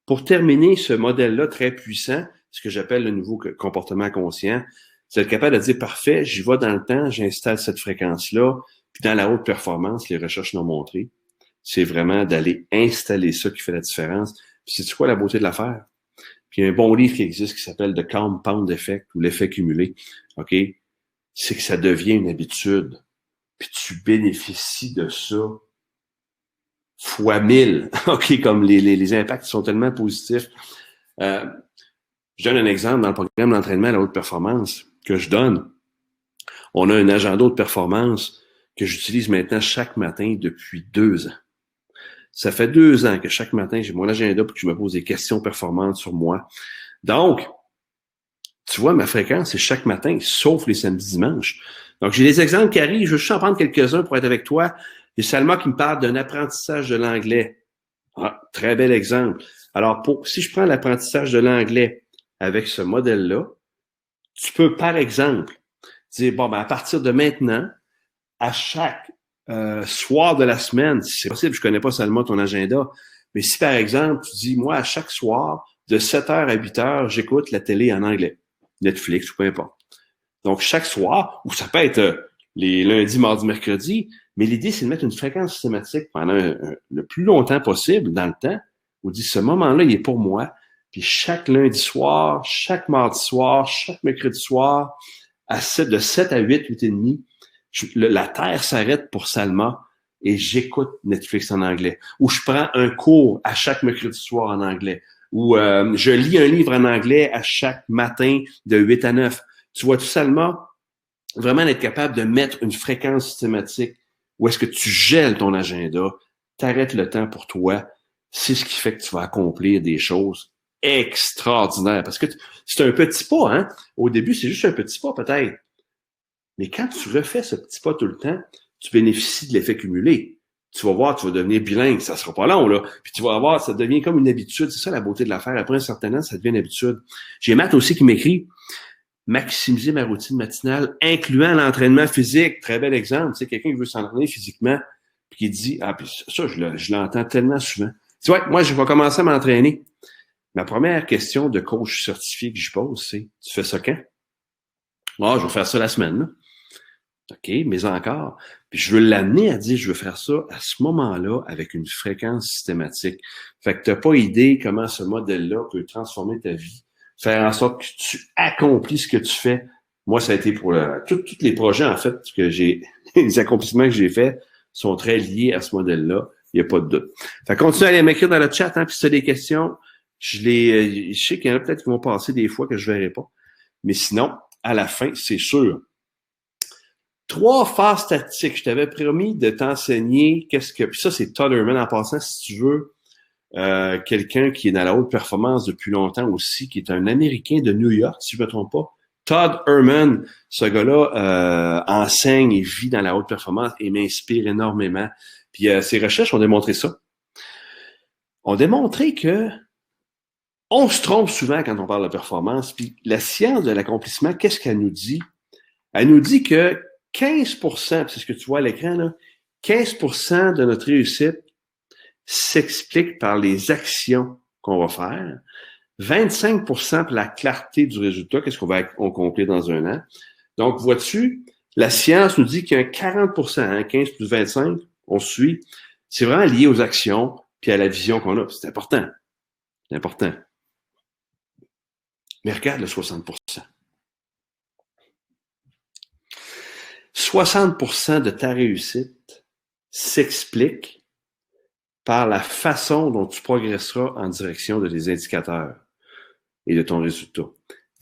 pour terminer ce modèle-là très puissant, ce que j'appelle le nouveau comportement conscient, c'est être capable de dire, parfait, j'y vais dans le temps, j'installe cette fréquence-là, puis dans la haute performance, les recherches l'ont montré, c'est vraiment d'aller installer ça qui fait la différence. Puis c'est quoi la beauté de l'affaire? Puis il y a un bon livre qui existe qui s'appelle The Compound Effect ou l'effet cumulé. OK? C'est que ça devient une habitude. Puis tu bénéficies de ça fois 1000. OK? Comme les impacts sont tellement positifs. Je donne un exemple dans le programme d'entraînement à la haute performance que je donne. On a un agenda de performance que j'utilise maintenant chaque matin depuis 2 ans. Ça fait 2 ans que chaque matin, j'ai mon agenda pour que je me pose des questions performantes sur moi. Donc, tu vois, ma fréquence, c'est chaque matin, sauf les samedis, dimanches. Donc, j'ai des exemples qui arrivent. Je veux juste en prendre quelques-uns pour être avec toi. Il y a Salma qui me parle d'un apprentissage de l'anglais. Ah, très bel exemple. Alors, si je prends l'apprentissage de l'anglais avec ce modèle-là, tu peux, par exemple, dire, bon, ben, à partir de maintenant, à chaque soir de la semaine, si c'est possible, je connais pas seulement ton agenda, mais si par exemple, tu dis, moi, à chaque soir, de 7h à 8h, j'écoute la télé en anglais, Netflix ou peu importe. Donc, chaque soir, ou ça peut être les lundis, mardis, mercredis, mais l'idée, c'est de mettre une fréquence systématique pendant le plus longtemps possible dans le temps, où on dit, ce moment-là, il est pour moi, puis chaque lundi soir, chaque mardi soir, chaque mercredi soir, de 7 à 8, 8h30, la Terre s'arrête pour Salma et j'écoute Netflix en anglais. Ou je prends un cours à chaque mercredi soir en anglais. Ou je lis un livre en anglais à chaque matin de 8 à 9. Tu vois tout Salma? Vraiment être capable de mettre une fréquence systématique où est-ce que tu gèles ton agenda, t'arrêtes le temps pour toi. C'est ce qui fait que tu vas accomplir des choses extraordinaires. Parce que c'est un petit pas, hein? Au début, c'est juste un petit pas peut-être. Mais quand tu refais ce petit pas tout le temps, tu bénéficies de l'effet cumulé. tu vas voir, tu vas devenir bilingue. Ça sera pas long, là. Puis tu vas voir, ça devient comme une habitude. C'est ça la beauté de l'affaire. Après un certain temps, ça devient une habitude. J'ai Matt aussi qui m'écrit maximiser ma routine matinale, incluant l'entraînement physique. Très bel exemple. Tu sais, quelqu'un qui veut s'entraîner physiquement, puis qui dit, ah, puis ça, je l'entends tellement souvent. Tu vois, moi, je vais commencer à m'entraîner. Ma première question de coach certifié que je pose, c'est, tu fais ça quand? Ah, je vais faire ça la semaine, là. OK, mais encore. Puis je veux l'amener à dire, je veux faire ça à ce moment-là avec une fréquence systématique. Fait que tu n'as pas idée comment ce modèle-là peut transformer ta vie, faire en sorte que tu accomplis ce que tu fais. Moi, ça a été pour tous les projets, en fait, que j'ai, les accomplissements que j'ai faits sont très liés à ce modèle-là. Il n'y a pas de doute. Fait que continue à aller m'écrire dans le chat, hein, puis si tu as des questions, je sais qu'il y en a peut-être qui vont passer des fois que je ne verrai pas. Mais sinon, à la fin, c'est sûr. 3 phases tactiques. Je t'avais promis de t'enseigner qu'est-ce que... Puis ça, c'est Todd Herman en passant, si tu veux. Quelqu'un qui est dans la haute performance depuis longtemps aussi, qui est un Américain de New York, si je ne me trompe pas. Todd Herman, ce gars-là enseigne et vit dans la haute performance et m'inspire énormément. Puis ses recherches ont démontré ça. Ont démontré que on se trompe souvent quand on parle de performance. Puis la science de l'accomplissement, qu'est-ce qu'elle nous dit? Elle nous dit que 15%, c'est ce que tu vois à l'écran, là, 15% de notre réussite s'explique par les actions qu'on va faire, 25% pour la clarté du résultat, qu'est-ce qu'on va accomplir dans un an. Donc, vois-tu, la science nous dit qu'il y a un 40%, hein, 15 plus 25, on suit, c'est vraiment lié aux actions puis à la vision qu'on a. C'est important. C'est important. Mais regarde le 60%. 60% de ta réussite s'explique par la façon dont tu progresseras en direction de tes indicateurs et de ton résultat.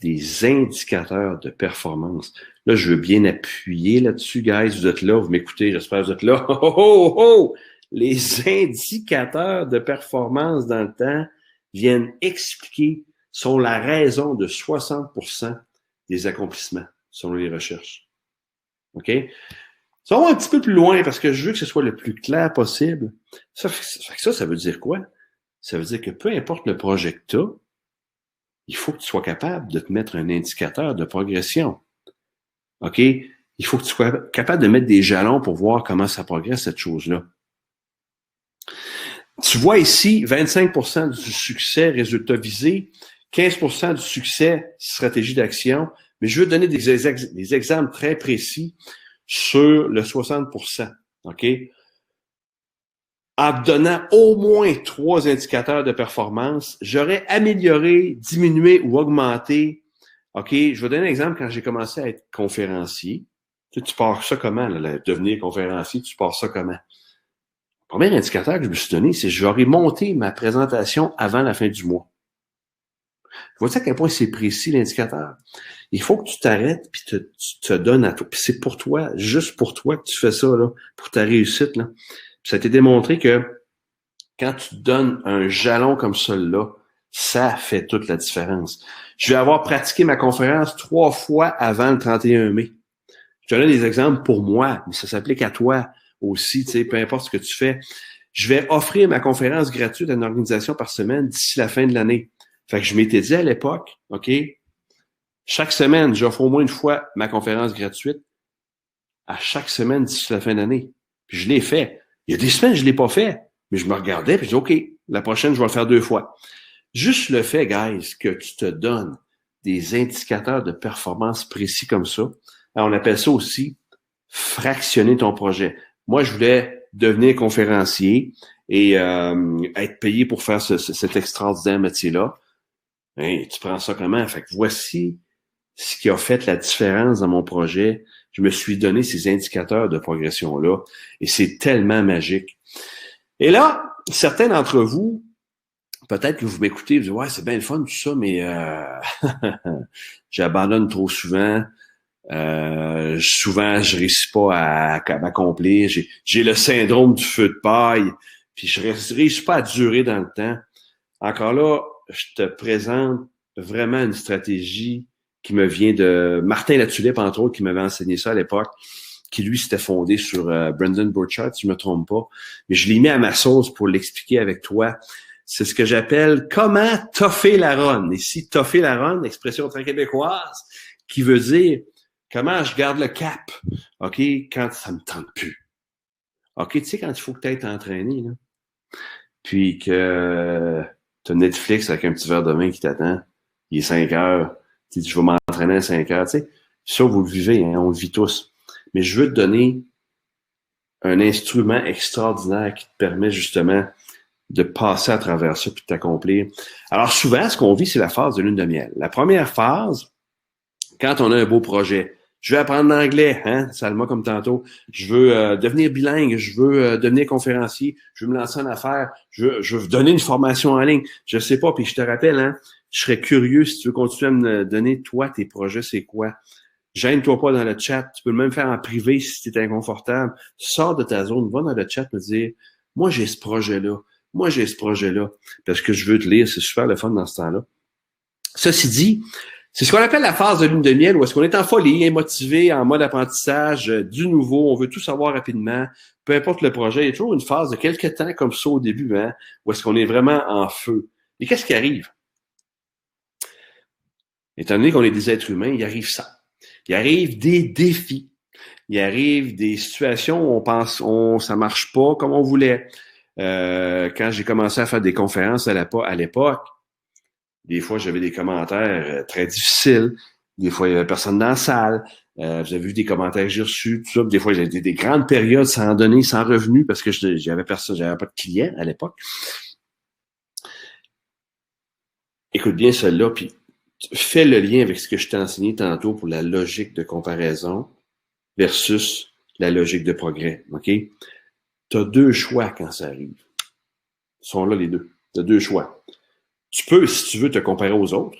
Des indicateurs de performance. Là, je veux bien appuyer là-dessus, guys. Vous êtes là, vous m'écoutez, j'espère que vous êtes là. Oh, oh, oh, oh! Les indicateurs de performance dans le temps viennent expliquer, sont la raison de 60% des accomplissements, selon les recherches. OK? Ça va un petit peu plus loin parce que je veux que ce soit le plus clair possible. Ça veut dire quoi? Ça veut dire que peu importe le projet que tu as, il faut que tu sois capable de te mettre un indicateur de progression. OK? Il faut que tu sois capable de mettre des jalons pour voir comment ça progresse, cette chose-là. Tu vois ici 25% du succès, résultat visé, 15% du succès, stratégie d'action. Mais je veux donner des exemples très précis sur le 60%. OK? En donnant au moins 3 indicateurs de performance, j'aurais amélioré, diminué ou augmenté. OK? Je vais donner un exemple quand j'ai commencé à être conférencier. Tu pars ça comment, là, devenir conférencier, tu pars ça comment? Le premier indicateur que je me suis donné, c'est que j'aurais monté ma présentation avant la fin du mois. Vois-tu à quel point c'est précis l'indicateur? Il faut que tu t'arrêtes puis tu te donnes à toi. Puis c'est pour toi, juste pour toi que tu fais ça, là, pour ta réussite. Là. Puis ça a été démontré que quand tu te donnes un jalon comme celui-là, ça fait toute la différence. Je vais avoir pratiqué ma conférence 3 fois avant le 31 mai. Je te donne des exemples pour moi, mais ça s'applique à toi aussi, tu sais, peu importe ce que tu fais. Je vais offrir ma conférence gratuite à une organisation par semaine d'ici la fin de l'année. Fait que je m'étais dit à l'époque, OK, chaque semaine, j'offre au moins une fois ma conférence gratuite à chaque semaine d'ici la fin d'année. Puis je l'ai fait. Il y a des semaines, je ne l'ai pas fait, mais je me regardais puis je dis, OK, la prochaine, je vais le faire 2 fois. Juste le fait, guys, que tu te donnes des indicateurs de performance précis comme ça, on appelle ça aussi fractionner ton projet. Moi, je voulais devenir conférencier et être payé pour faire cet extraordinaire métier-là. Hey, tu prends ça comment? Fait que voici ce qui a fait la différence dans mon projet. Je me suis donné ces indicateurs de progression-là et c'est tellement magique. Et là, certains d'entre vous, peut-être que vous m'écoutez, vous dites « Ouais, c'est bien le fun tout ça, mais j'abandonne trop souvent. Souvent, je réussis pas à m'accomplir. J'ai le syndrome du feu de paille, puis je réussis pas à durer dans le temps. » Encore là, je te présente vraiment une stratégie qui me vient de Martin Latulippe, entre autres, qui m'avait enseigné ça à l'époque. qui lui s'était fondé sur Brendan Burchard, si je me trompe pas. Mais je l'ai mis à ma sauce pour l'expliquer avec toi. C'est ce que j'appelle comment toffer la run. Ici, toffer la run, expression très québécoise, qui veut dire comment je garde le cap, OK, quand ça me tente plus. OK, tu sais, quand il faut que tu ailles t'entraîner, là, puis que tu as Netflix avec un petit verre de vin qui t'attend, il est 5 heures, tu dis, je vais m'entraîner à 5 heures, tu sais, ça, vous le vivez, hein, on le vit tous. Mais je veux te donner un instrument extraordinaire qui te permet justement de passer à travers ça puis de t'accomplir. Alors souvent, ce qu'on vit, c'est la phase de lune de miel. La première phase, quand on a un beau projet, je veux apprendre l'anglais, hein, Salma, comme tantôt. Je veux devenir bilingue, je veux devenir conférencier, je veux me lancer en affaires, je veux donner une formation en ligne. Je sais pas, puis je te rappelle, hein, je serais curieux si tu veux continuer à me donner, toi, tes projets, c'est quoi? Gêne-toi pas dans le chat. Tu peux le même faire en privé si tu es inconfortable. Sors de ta zone, va dans le chat me dire, moi, j'ai ce projet-là. Moi, j'ai ce projet-là. Parce que je veux te lire. C'est super le fun dans ce temps-là. Ceci dit, c'est ce qu'on appelle la phase de lune de miel où est-ce qu'on est en folie, motivé, en mode apprentissage, du nouveau, on veut tout savoir rapidement, peu importe le projet, il y a toujours une phase de quelques temps comme ça au début, hein, où est-ce qu'on est vraiment en feu. Et qu'est-ce qui arrive? Étant donné qu'on est des êtres humains, il arrive ça. Il arrive des défis. Il arrive des situations où on pense, ça marche pas comme on voulait. Quand j'ai commencé à faire des conférences à l'époque, des fois, j'avais des commentaires très difficiles. Des fois, il y avait personne dans la salle. Vous avez vu des commentaires que j'ai reçus, tout ça. Des fois, j'ai des grandes périodes sans donner, sans revenu parce que j'avais personne, j'avais pas de clients à l'époque. Écoute bien celle-là, puis fais le lien avec ce que je t'ai enseigné tantôt pour la logique de comparaison versus la logique de progrès. OK? Tu as deux choix quand ça arrive. Ils sont là les deux. Tu as deux choix. Tu peux, si tu veux, te comparer aux autres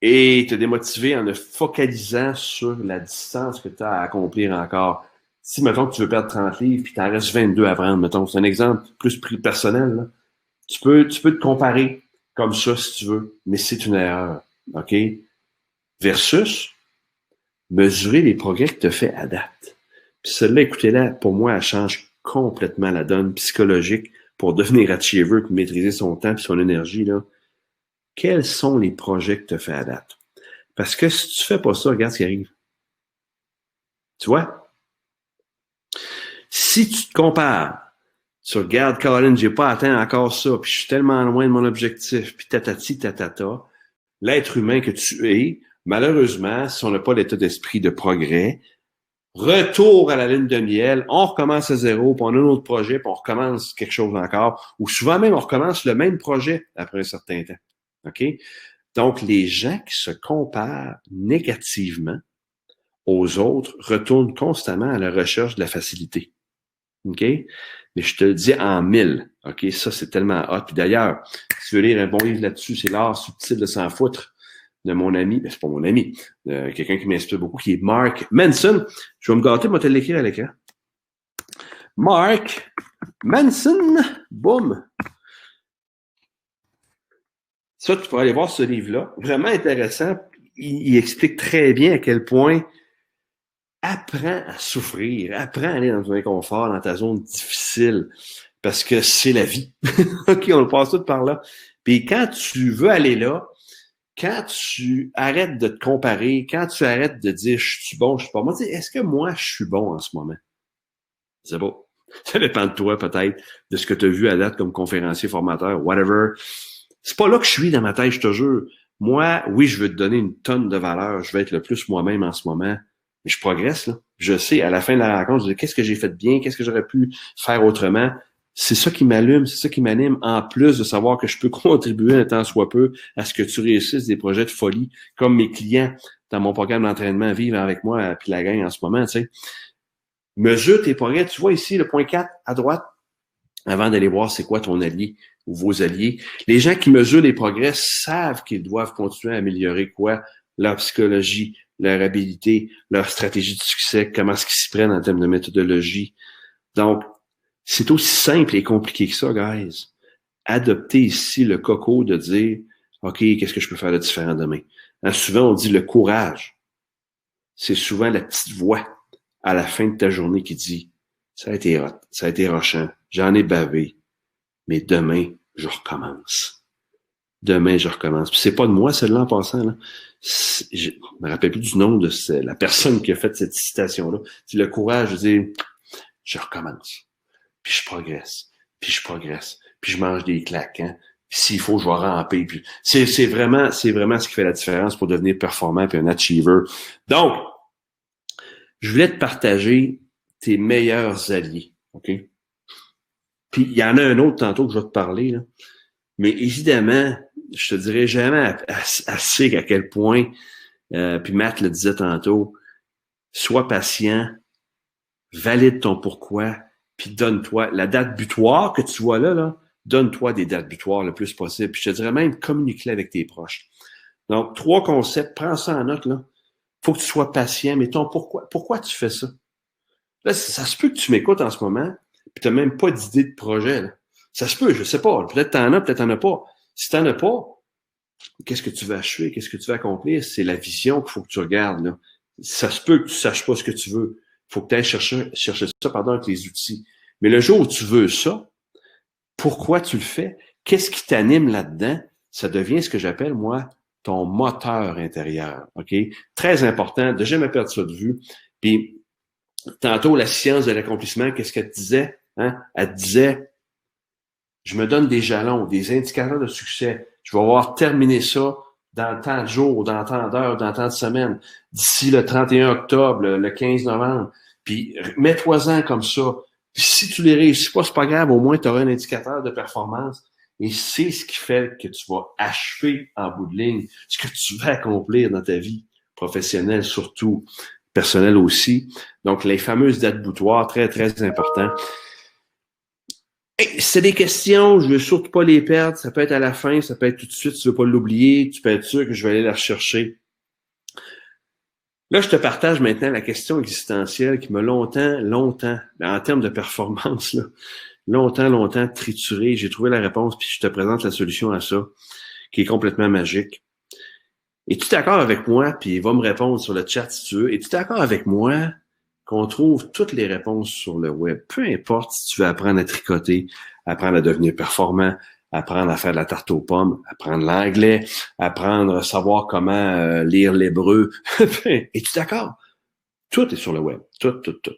et te démotiver en ne focalisant sur la distance que tu as à accomplir encore. Si, mettons, que tu veux perdre 30 livres puis t'en restes 22 à prendre, mettons, c'est un exemple plus personnel, là. Tu peux te comparer comme ça si tu veux, mais c'est une erreur. OK? Versus mesurer les progrès que tu as fait à date. Puis celle-là, écoutez-la, pour moi, elle change complètement la donne psychologique pour devenir achiever puis maîtriser son temps puis son énergie, là. Quels sont les projets que tu as fait à date? Parce que si tu fais pas ça, regarde ce qui arrive. Tu vois? Si tu te compares, tu regardes, Colin, j'ai pas atteint encore ça, puis je suis tellement loin de mon objectif, puis tatati, tatata, l'être humain que tu es, malheureusement, si on n'a pas l'état d'esprit de progrès, retour à la lune de miel, on recommence à zéro, puis on a un autre projet, puis on recommence quelque chose encore, ou souvent même on recommence le même projet après un certain temps. OK? Donc, les gens qui se comparent négativement aux autres retournent constamment à la recherche de la facilité. OK? Mais je te le dis en mille. OK? Ça, c'est tellement hot. Puis d'ailleurs, si tu veux lire un bon livre là-dessus, c'est L'art subtil de s'en foutre de mon ami, ben c'est pas mon ami, quelqu'un qui m'inspire beaucoup, qui est Mark Manson. Je vais me gâter, moi te l'écrire à l'écran. Mark Manson, boum. Ça, tu pourras aller voir ce livre-là. Vraiment intéressant. Il explique très bien à quel point apprends à souffrir, apprends à aller dans un inconfort, dans ta zone difficile, parce que c'est la vie. OK, on le passe tout par là. Puis quand tu veux aller là, quand tu arrêtes de te comparer, quand tu arrêtes de dire je suis bon, je suis pas bon, est-ce que moi je suis bon en ce moment? C'est bon. Ça dépend de toi peut-être, de ce que tu as vu à date comme conférencier, formateur, whatever. C'est pas là que je suis dans ma tête, je te jure. Moi, oui, je veux te donner une tonne de valeur. Je vais être le plus moi-même en ce moment. Mais je progresse, là. Je sais, à la fin de la rencontre, je dis qu'est-ce que j'ai fait de bien, qu'est-ce que j'aurais pu faire autrement. C'est ça qui m'allume, c'est ça qui m'anime, en plus de savoir que je peux contribuer un tant soit peu à ce que tu réussisses des projets de folie, comme mes clients dans mon programme d'entraînement vivent avec moi, puis la gang en ce moment, tu sais. Mesure tes progrès. Tu vois ici le point 4 à droite, avant d'aller voir c'est quoi ton allié ou vos alliés. Les gens qui mesurent les progrès savent qu'ils doivent continuer à améliorer quoi? Leur psychologie, leur habilité, leur stratégie de succès, comment est-ce qu'ils s'y prennent en termes de méthodologie. Donc, c'est aussi simple et compliqué que ça, guys. Adoptez ici le coco de dire, OK, qu'est-ce que je peux faire de différent demain? Hein, souvent, on dit le courage. C'est souvent la petite voix. à la fin de ta journée qui dit, ça a été hot, ça a été rochant, j'en ai bavé, mais demain, je recommence. Demain, je recommence. Puis c'est pas de moi, celle-là, en passant, là. Je me rappelle plus du nom de la personne qui a fait cette citation-là. C'est le courage de dire, je recommence. Puis je progresse. Puis je progresse. Puis je mange des claques, hein. Puis s'il faut, je vais ramper. Puis c'est vraiment ce qui fait la différence pour devenir performant puis un achiever. Donc, je voulais te partager tes meilleurs alliés, OK? Puis il y en a un autre tantôt que je vais te parler, là. Mais évidemment, je te dirais jamais assez à quel point, puis Matt le disait tantôt, sois patient, valide ton pourquoi, puis donne-toi la date butoir que tu vois là, donne-toi des dates butoirs le plus possible. Puis je te dirais même, communique-les avec tes proches. Donc, 3 concepts, prends ça en note, là. Faut que tu sois patient, mais ton pourquoi. Pourquoi tu fais ça? Là, ça se peut que tu m'écoutes en ce moment, puis tu n'as même pas d'idée de projet, là. Ça se peut, je sais pas. Peut-être t'en as, peut-être t'en as pas. Si t'en as pas, qu'est-ce que tu veux achever? Qu'est-ce que tu veux accomplir? C'est la vision qu'il faut que tu regardes, là. Ça se peut que tu saches pas ce que tu veux. Il faut que tu ailles chercher ça, avec les outils. Mais le jour où tu veux ça, pourquoi tu le fais? Qu'est-ce qui t'anime là-dedans? Ça devient ce que j'appelle, moi, ton moteur intérieur. OK? Très important de jamais perdre ça de vue. Puis, tantôt, la science de l'accomplissement, qu'est-ce qu'elle te disait? Hein? Elle te disait, je me donne des jalons, des indicateurs de succès. Je vais avoir terminé ça dans tant de jours, dans tant d'heures, dans tant de semaines, d'ici le 31 octobre, le 15 novembre. Puis, mets-toi-en comme ça. Puis, si tu les réussis pas, c'est pas grave, au moins, tu auras un indicateur de performance. Et c'est ce qui fait que tu vas achever en bout de ligne ce que tu vas accomplir dans ta vie professionnelle, surtout personnelle aussi. Donc, les fameuses dates butoirs, très, très important. Hey, c'est des questions, je veux surtout pas les perdre. Ça peut être à la fin, ça peut être tout de suite, tu veux pas l'oublier. Tu peux être sûr que je vais aller la rechercher. Là, je te partage maintenant la question existentielle qui m'a longtemps, en termes de performance, là, longtemps trituré. J'ai trouvé la réponse, puis je te présente la solution à ça, qui est complètement magique. Es-tu d'accord avec moi? Puis va me répondre sur le chat si tu veux. Es-tu d'accord avec moi qu'on trouve toutes les réponses sur le web? Peu importe si tu veux apprendre à tricoter, apprendre à devenir performant, apprendre à faire de la tarte aux pommes, apprendre l'anglais, apprendre à savoir comment lire l'hébreu. Es-tu d'accord? Tout est sur le web. Tout. Puis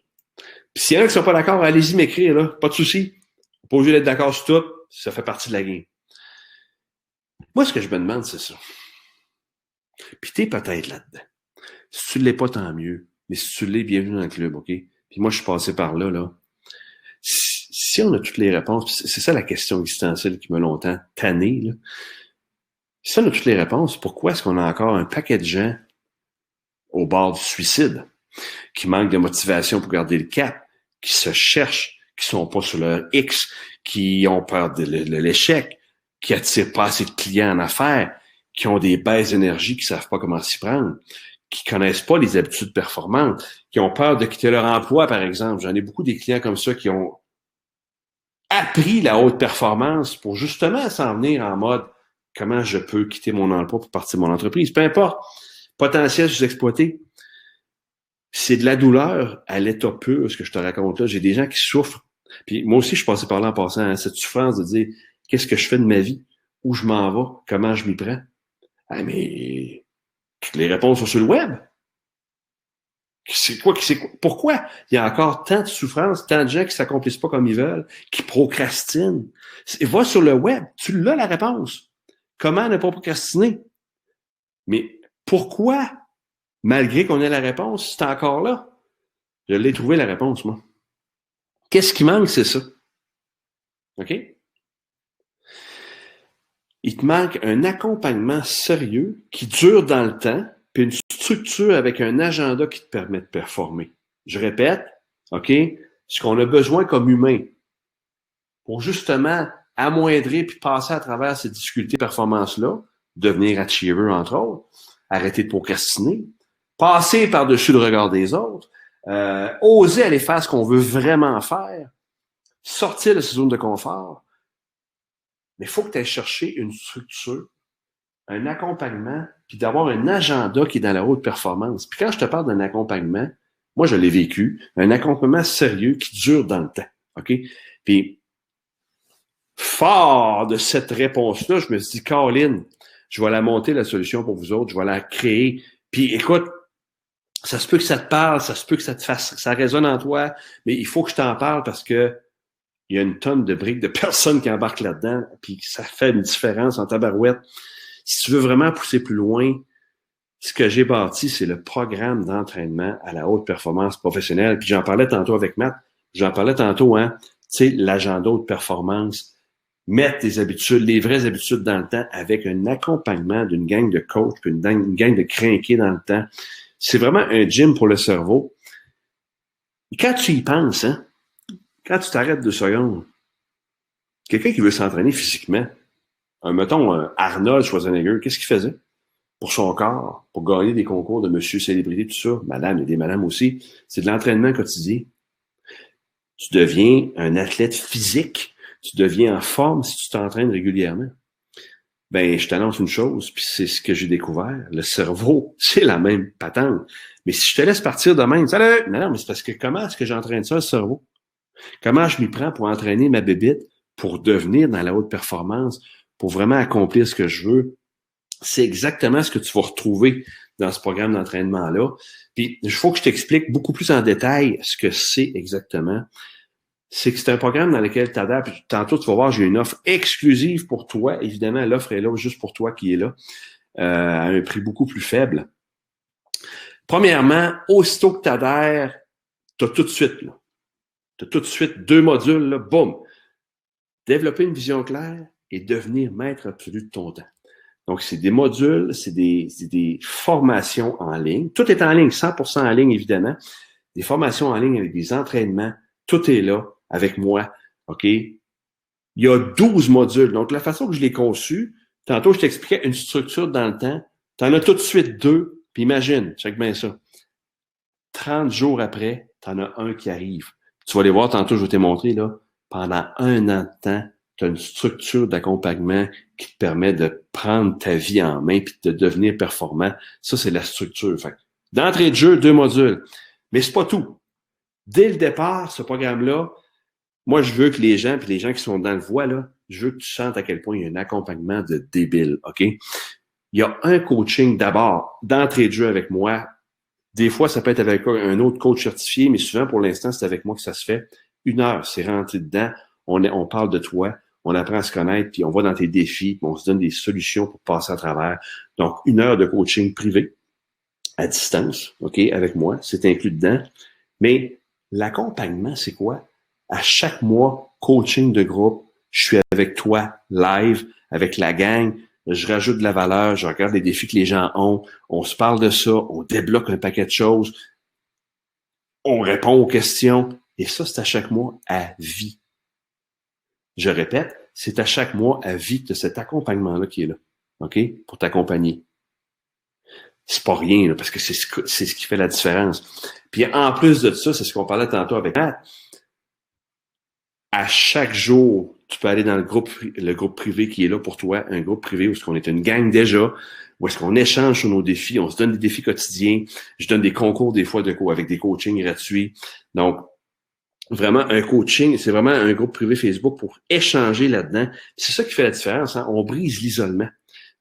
s'il y en a qui sont pas d'accord, allez-y m'écrire, là. Pas de souci. Pas obligé d'être d'accord sur tout. Ça fait partie de la game. Moi, ce que je me demande, c'est ça. Puis t'es peut-être là-dedans. Si tu ne l'es pas, tant mieux. Mais si tu l'es, bienvenue dans le club, OK? Puis moi, je suis passé par là, là. Si on a toutes les réponses, c'est ça la question existentielle qui m'a longtemps tanné, là. Si on a toutes les réponses, pourquoi est-ce qu'on a encore un paquet de gens au bord du suicide, qui manquent de motivation pour garder le cap, qui se cherchent, qui sont pas sur leur X, qui ont peur de l'échec, qui attirent pas assez de clients en affaires, qui ont des baisses d'énergie, qui savent pas comment s'y prendre, qui connaissent pas les habitudes performantes, qui ont peur de quitter leur emploi, par exemple. J'en ai beaucoup des clients comme ça qui ont appris la haute performance pour justement s'en venir en mode comment je peux quitter mon emploi pour partir de mon entreprise. Peu importe. Potentiel sous-exploité. C'est de la douleur à l'état pur, ce que je te raconte là. J'ai des gens qui souffrent. Puis moi aussi, je suis passé par là en passant à cette souffrance de dire qu'est-ce que je fais de ma vie? Où je m'en vais? Comment je m'y prends? Ah, mais toutes les réponses sont sur le web. Pourquoi il y a encore tant de souffrance, tant de gens qui s'accomplissent pas comme ils veulent, qui procrastinent? Va sur le web, tu l'as la réponse. Comment ne pas procrastiner? Mais pourquoi, malgré qu'on ait la réponse, c'est encore là? Je l'ai trouvé la réponse, moi. Qu'est-ce qui manque, c'est ça. OK? Il te manque un accompagnement sérieux qui dure dans le temps, puis une structure avec un agenda qui te permet de performer. Je répète, OK? Ce qu'on a besoin comme humain pour justement amoindrir puis passer à travers ces difficultés de performance-là, devenir achiever, entre autres, arrêter de procrastiner, passer par-dessus le regard des autres, oser aller faire ce qu'on veut vraiment faire, sortir de sa zone de confort. Mais il faut que tu ailles chercher une structure, un accompagnement, puis d'avoir un agenda qui est dans la haute performance. Puis quand je te parle d'un accompagnement, Moi, je l'ai vécu. Un accompagnement sérieux qui dure dans le temps. OK? Puis, fort de cette réponse-là, je me suis dit, Caroline, je vais la monter, la solution pour vous autres. Je vais la créer. Puis, écoute, ça se peut que ça te parle, ça se peut que ça te fasse, ça résonne en toi, mais il faut que je t'en parle parce que il y a une tonne de briques de personnes qui embarquent là-dedans, puis ça fait une différence en tabarouette. Si tu veux vraiment pousser plus loin, ce que j'ai bâti, c'est le programme d'entraînement à la haute performance professionnelle. Puis j'en parlais tantôt avec Matt, j'en parlais tantôt, hein, tu sais, l'agenda haute performance, mettre tes habitudes, les vraies habitudes dans le temps avec un accompagnement d'une gang de coachs, puis une gang de crinqués dans le temps. C'est vraiment un gym pour le cerveau. Et quand tu y penses, hein, quand tu t'arrêtes 2 secondes, quelqu'un qui veut s'entraîner physiquement, mettons Arnold Schwarzenegger, qu'est-ce qu'il faisait pour son corps, pour gagner des concours de monsieur célébrité, tout ça, madame et des madames aussi, c'est de l'entraînement quotidien. Tu deviens un athlète physique, tu deviens en forme si tu t'entraînes régulièrement. Ben, je t'annonce une chose, puis c'est ce que j'ai découvert. Le cerveau, c'est la même patente. Mais si je te laisse partir de même, salut! Non, mais c'est parce que comment est-ce que j'entraîne ça, le cerveau? Comment je m'y prends pour entraîner ma bébite, pour devenir dans la haute performance, pour vraiment accomplir ce que je veux? C'est exactement ce que tu vas retrouver dans ce programme d'entraînement-là. Puis, il faut que je t'explique beaucoup plus en détail ce que c'est exactement. C'est que c'est un programme dans lequel tu adaptes. Tantôt, tu vas voir, j'ai une offre exclusive pour toi. Évidemment, l'offre est là juste pour toi qui est là, à un prix beaucoup plus faible. Premièrement, aussitôt que tu adhères, tu as tout de suite, là. Tu as tout de suite 2 modules, là, boum. Développer une vision claire et devenir maître absolu de ton temps. Donc, c'est des modules, c'est des formations en ligne. Tout est en ligne, 100% en ligne, évidemment. Des formations en ligne avec des entraînements. Tout est là avec moi. OK? Il y a 12 modules. Donc, la façon que je l'ai conçu, tantôt, je t'expliquais une structure dans le temps. Tu en as tout de suite 2. Puis imagine, check bien ça. 30 jours après, tu en as un qui arrive. Tu vas aller voir tantôt, je vais te montrer, là. Pendant 1 an de temps, tu as une structure d'accompagnement qui te permet de prendre ta vie en main puis de devenir performant. Ça, c'est la structure. Fait, d'entrée de jeu, 2 modules. Mais c'est pas tout. Dès le départ, ce programme-là, moi, je veux que les gens, puis les gens qui sont dans le voie, là, je veux que tu sentes à quel point il y a un accompagnement de débile, OK? Il y a un coaching d'abord, d'entrée de jeu avec moi. Des fois, ça peut être avec un autre coach certifié, mais souvent, pour l'instant, c'est avec moi que ça se fait. 1 heure, c'est rentré dedans. On parle de toi, on apprend à se connaître, puis on va dans tes défis, puis on se donne des solutions pour passer à travers. Donc, 1 heure de coaching privé, à distance, OK, avec moi, c'est inclus dedans. Mais l'accompagnement, c'est quoi? À chaque mois, coaching de groupe, je suis avec toi live, avec la gang, je rajoute de la valeur, je regarde les défis que les gens ont, on se parle de ça, on débloque un paquet de choses, on répond aux questions, et ça, c'est à chaque mois à vie. Je répète, c'est à chaque mois à vie de cet accompagnement-là qui est là, OK? Pour t'accompagner. C'est pas rien, là, parce que c'est ce qui fait la différence. Puis en plus de ça, c'est ce qu'on parlait tantôt avec Matt. À chaque jour, tu peux aller dans le groupe privé qui est là pour toi, un groupe privé où est-ce qu'on est une gang déjà, où est-ce qu'on échange sur nos défis, on se donne des défis quotidiens, je donne des concours des fois avec des coachings gratuits. Donc, vraiment un coaching, c'est vraiment un groupe privé Facebook pour échanger là-dedans. C'est ça qui fait la différence, hein? On brise l'isolement.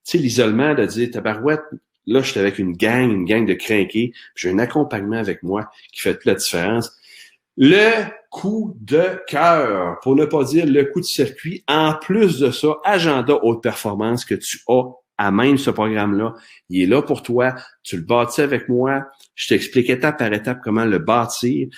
Tu sais, l'isolement de dire, tabarouette, là, je suis avec une gang de crinqués, j'ai un accompagnement avec moi qui fait toute la différence. Le coup de cœur, pour ne pas dire le coup de circuit, en plus de ça, agenda haute performance que tu as à même ce programme-là, il est là pour toi, tu le bâtis avec moi, je t'explique étape par étape comment le bâtir.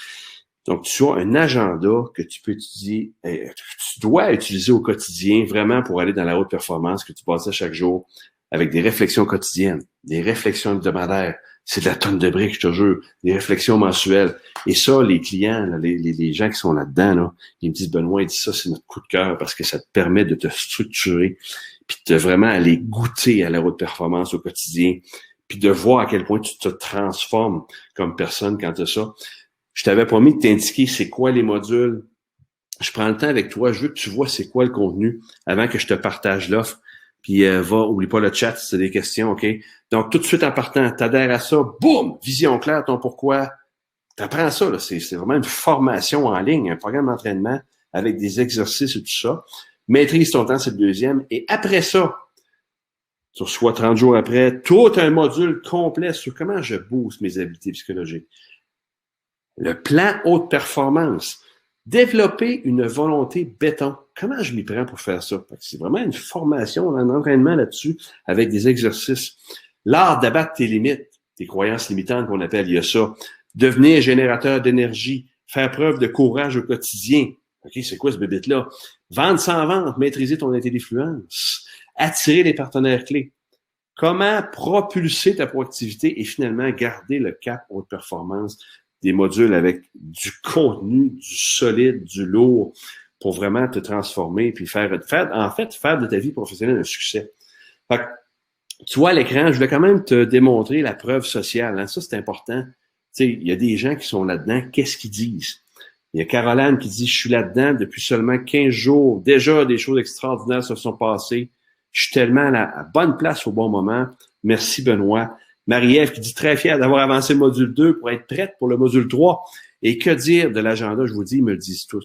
Donc, tu as un agenda que tu peux utiliser, que tu dois utiliser au quotidien vraiment pour aller dans la haute performance que tu bâtis chaque jour avec des réflexions quotidiennes, des réflexions hebdomadaires. C'est de la tonne de briques, je te jure, des réflexions mensuelles. Et ça, les clients, là, les gens qui sont là-dedans, là, ils me disent, Benoît, il dit ça, c'est notre coup de cœur parce que ça te permet de te structurer puis de vraiment aller goûter à la haute performance au quotidien puis de voir à quel point tu te transformes comme personne quand tu as ça. Je t'avais promis de t'indiquer c'est quoi les modules. Je prends le temps avec toi. Je veux que tu vois c'est quoi le contenu avant que je te partage l'offre. Puis oublie pas le chat si tu as des questions, OK? Donc, tout de suite en partant, t'adhères à ça, boum! Vision claire, ton pourquoi, Tu apprends ça, là. C'est vraiment une formation en ligne, un programme d'entraînement avec des exercices et tout ça. Maîtrise ton temps, c'est le deuxième. Et après ça, tu reçois 30 jours après, tout un module complet sur comment je booste mes habiletés psychologiques. Le plan haute performance. Développer une volonté béton. Comment je m'y prends pour faire ça? C'est vraiment une formation, un entraînement là-dessus avec des exercices. L'art d'abattre tes limites, tes croyances limitantes qu'on appelle, il y a ça. Devenir générateur d'énergie, faire preuve de courage au quotidien. OK, c'est quoi ce bébête-là? Vendre sans vente, maîtriser ton intelligence, attirer les partenaires clés. Comment propulser ta proactivité et finalement garder le cap haute performance, des modules avec du contenu, du solide, du lourd pour vraiment te transformer puis faire de ta vie professionnelle un succès. Fait que, tu vois, à l'écran, je voulais quand même te démontrer la preuve sociale. Hein? Ça, c'est important. Tu sais, il y a des gens qui sont là-dedans. Qu'est-ce qu'ils disent? Il y a Caroline qui dit « Je suis là-dedans depuis seulement 15 jours. Déjà, des choses extraordinaires se sont passées. Je suis tellement à la bonne place au bon moment. Merci, Benoît. » Marie-Ève qui dit « Très fière d'avoir avancé le module 2 pour être prête pour le module 3. » Et que dire de l'agenda? Je vous dis, ils me le disent tout.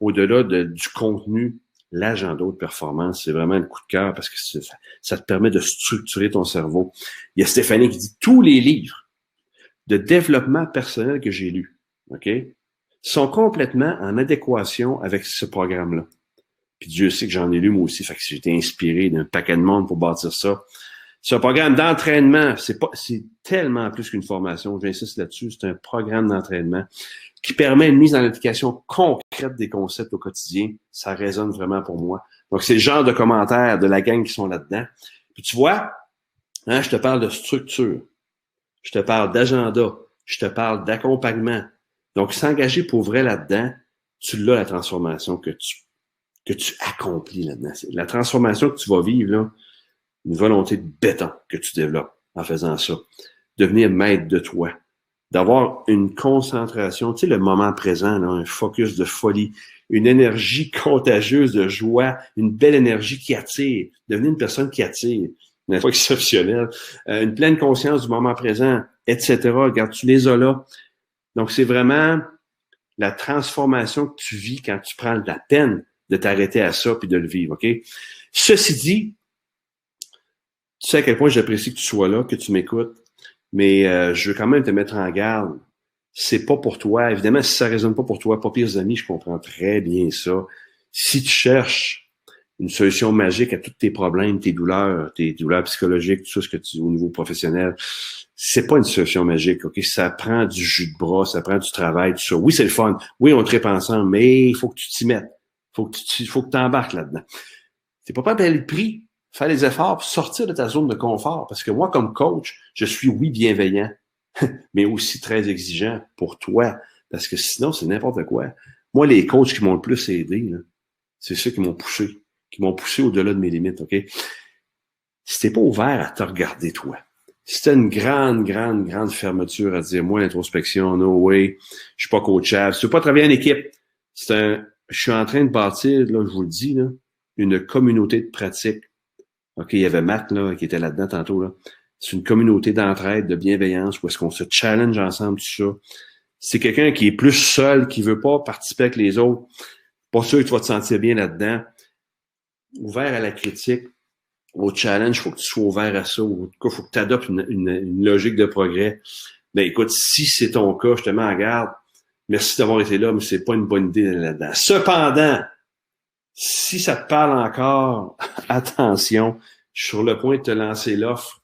Au-delà du contenu, l'agenda de performance, c'est vraiment un coup de cœur parce que ça te permet de structurer ton cerveau. Il y a Stéphanie qui dit « Tous les livres de développement personnel que j'ai lus, OK, sont complètement en adéquation avec ce programme-là. » Puis Dieu sait que j'en ai lu moi aussi, fait que j'ai été inspiré d'un paquet de monde pour bâtir ça. C'est un programme d'entraînement, c'est tellement plus qu'une formation, j'insiste là-dessus, c'est un programme d'entraînement qui permet une mise en application concrète des concepts au quotidien. Ça résonne vraiment pour moi. Donc, c'est le genre de commentaires de la gang qui sont là-dedans. Puis tu vois, hein, je te parle de structure, je te parle d'agenda, je te parle d'accompagnement. Donc, s'engager pour vrai là-dedans, tu l'as la transformation que tu accomplis là-dedans. La transformation que tu vas vivre, là, une volonté de béton que tu développes en faisant ça. Devenir maître de toi. D'avoir une concentration, tu sais, le moment présent, là, un focus de folie, une énergie contagieuse de joie, une belle énergie qui attire. Devenir une personne qui attire. Une fois exceptionnelle. Une pleine conscience du moment présent, etc. Regarde, tu les as là. Donc, c'est vraiment la transformation que tu vis quand tu prends la peine de t'arrêter à ça puis de le vivre, OK? Ceci dit, tu sais à quel point j'apprécie que tu sois là, que tu m'écoutes, mais je veux quand même te mettre en garde. C'est pas pour toi. Évidemment, si ça résonne pas pour toi, pas pires amis, je comprends très bien ça. Si tu cherches une solution magique à tous tes problèmes, tes douleurs psychologiques, tout ça, ce que tu au niveau professionnel, c'est pas une solution magique, OK? Ça prend du jus de bras, ça prend du travail, tout ça. Oui, c'est le fun. Oui, on tripe ensemble, mais il faut que tu t'y mettes. Faut que tu embarques là-dedans. C'est pas payer le prix. Faire les efforts pour sortir de ta zone de confort. Parce que moi, comme coach, je suis, oui, bienveillant, mais aussi très exigeant pour toi. Parce que sinon, c'est n'importe quoi. Moi, les coachs qui m'ont le plus aidé, là, c'est ceux qui m'ont poussé au-delà de mes limites, OK? Si t'es pas ouvert à te regarder, toi, si t'as une grande fermeture à dire, moi, l'introspection, no way, je suis pas coachable, si tu veux pas travailler en équipe, je suis en train de bâtir, là, je vous le dis, là, une communauté de pratique. OK, il y avait Matt, là, qui était là-dedans tantôt, là. C'est une communauté d'entraide, de bienveillance, où est-ce qu'on se challenge ensemble, tout ça. C'est quelqu'un qui est plus seul, qui veut pas participer avec les autres. Pas sûr que tu vas te sentir bien là-dedans. Ouvert à la critique, au challenge, il faut que tu sois ouvert à ça. Ou en tout cas, il faut que tu adoptes une logique de progrès. Ben, écoute, si c'est ton cas, je te mets en garde. Merci d'avoir été là, mais c'est pas une bonne idée d'aller là-dedans. Cependant, si ça te parle encore, attention, je suis sur le point de te lancer l'offre,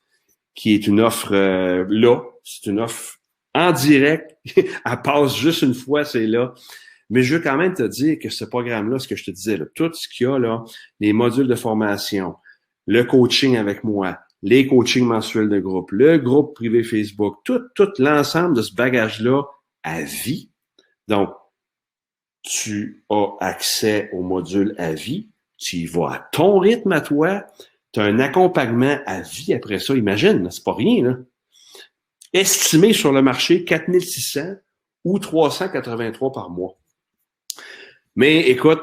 qui est une offre là, c'est une offre en direct, elle passe juste une fois, c'est là. Mais je veux quand même te dire que ce programme-là, ce que je te disais, là, tout ce qu'il y a là, les modules de formation, le coaching avec moi, les coachings mensuels de groupe, le groupe privé Facebook, tout l'ensemble de ce bagage-là à vie. Donc, tu as accès au module à vie, tu y vas à ton rythme à toi, tu as un accompagnement à vie après ça. Imagine, là, c'est pas rien, là. Estimé sur le marché 4600 ou 383 par mois. Mais écoute,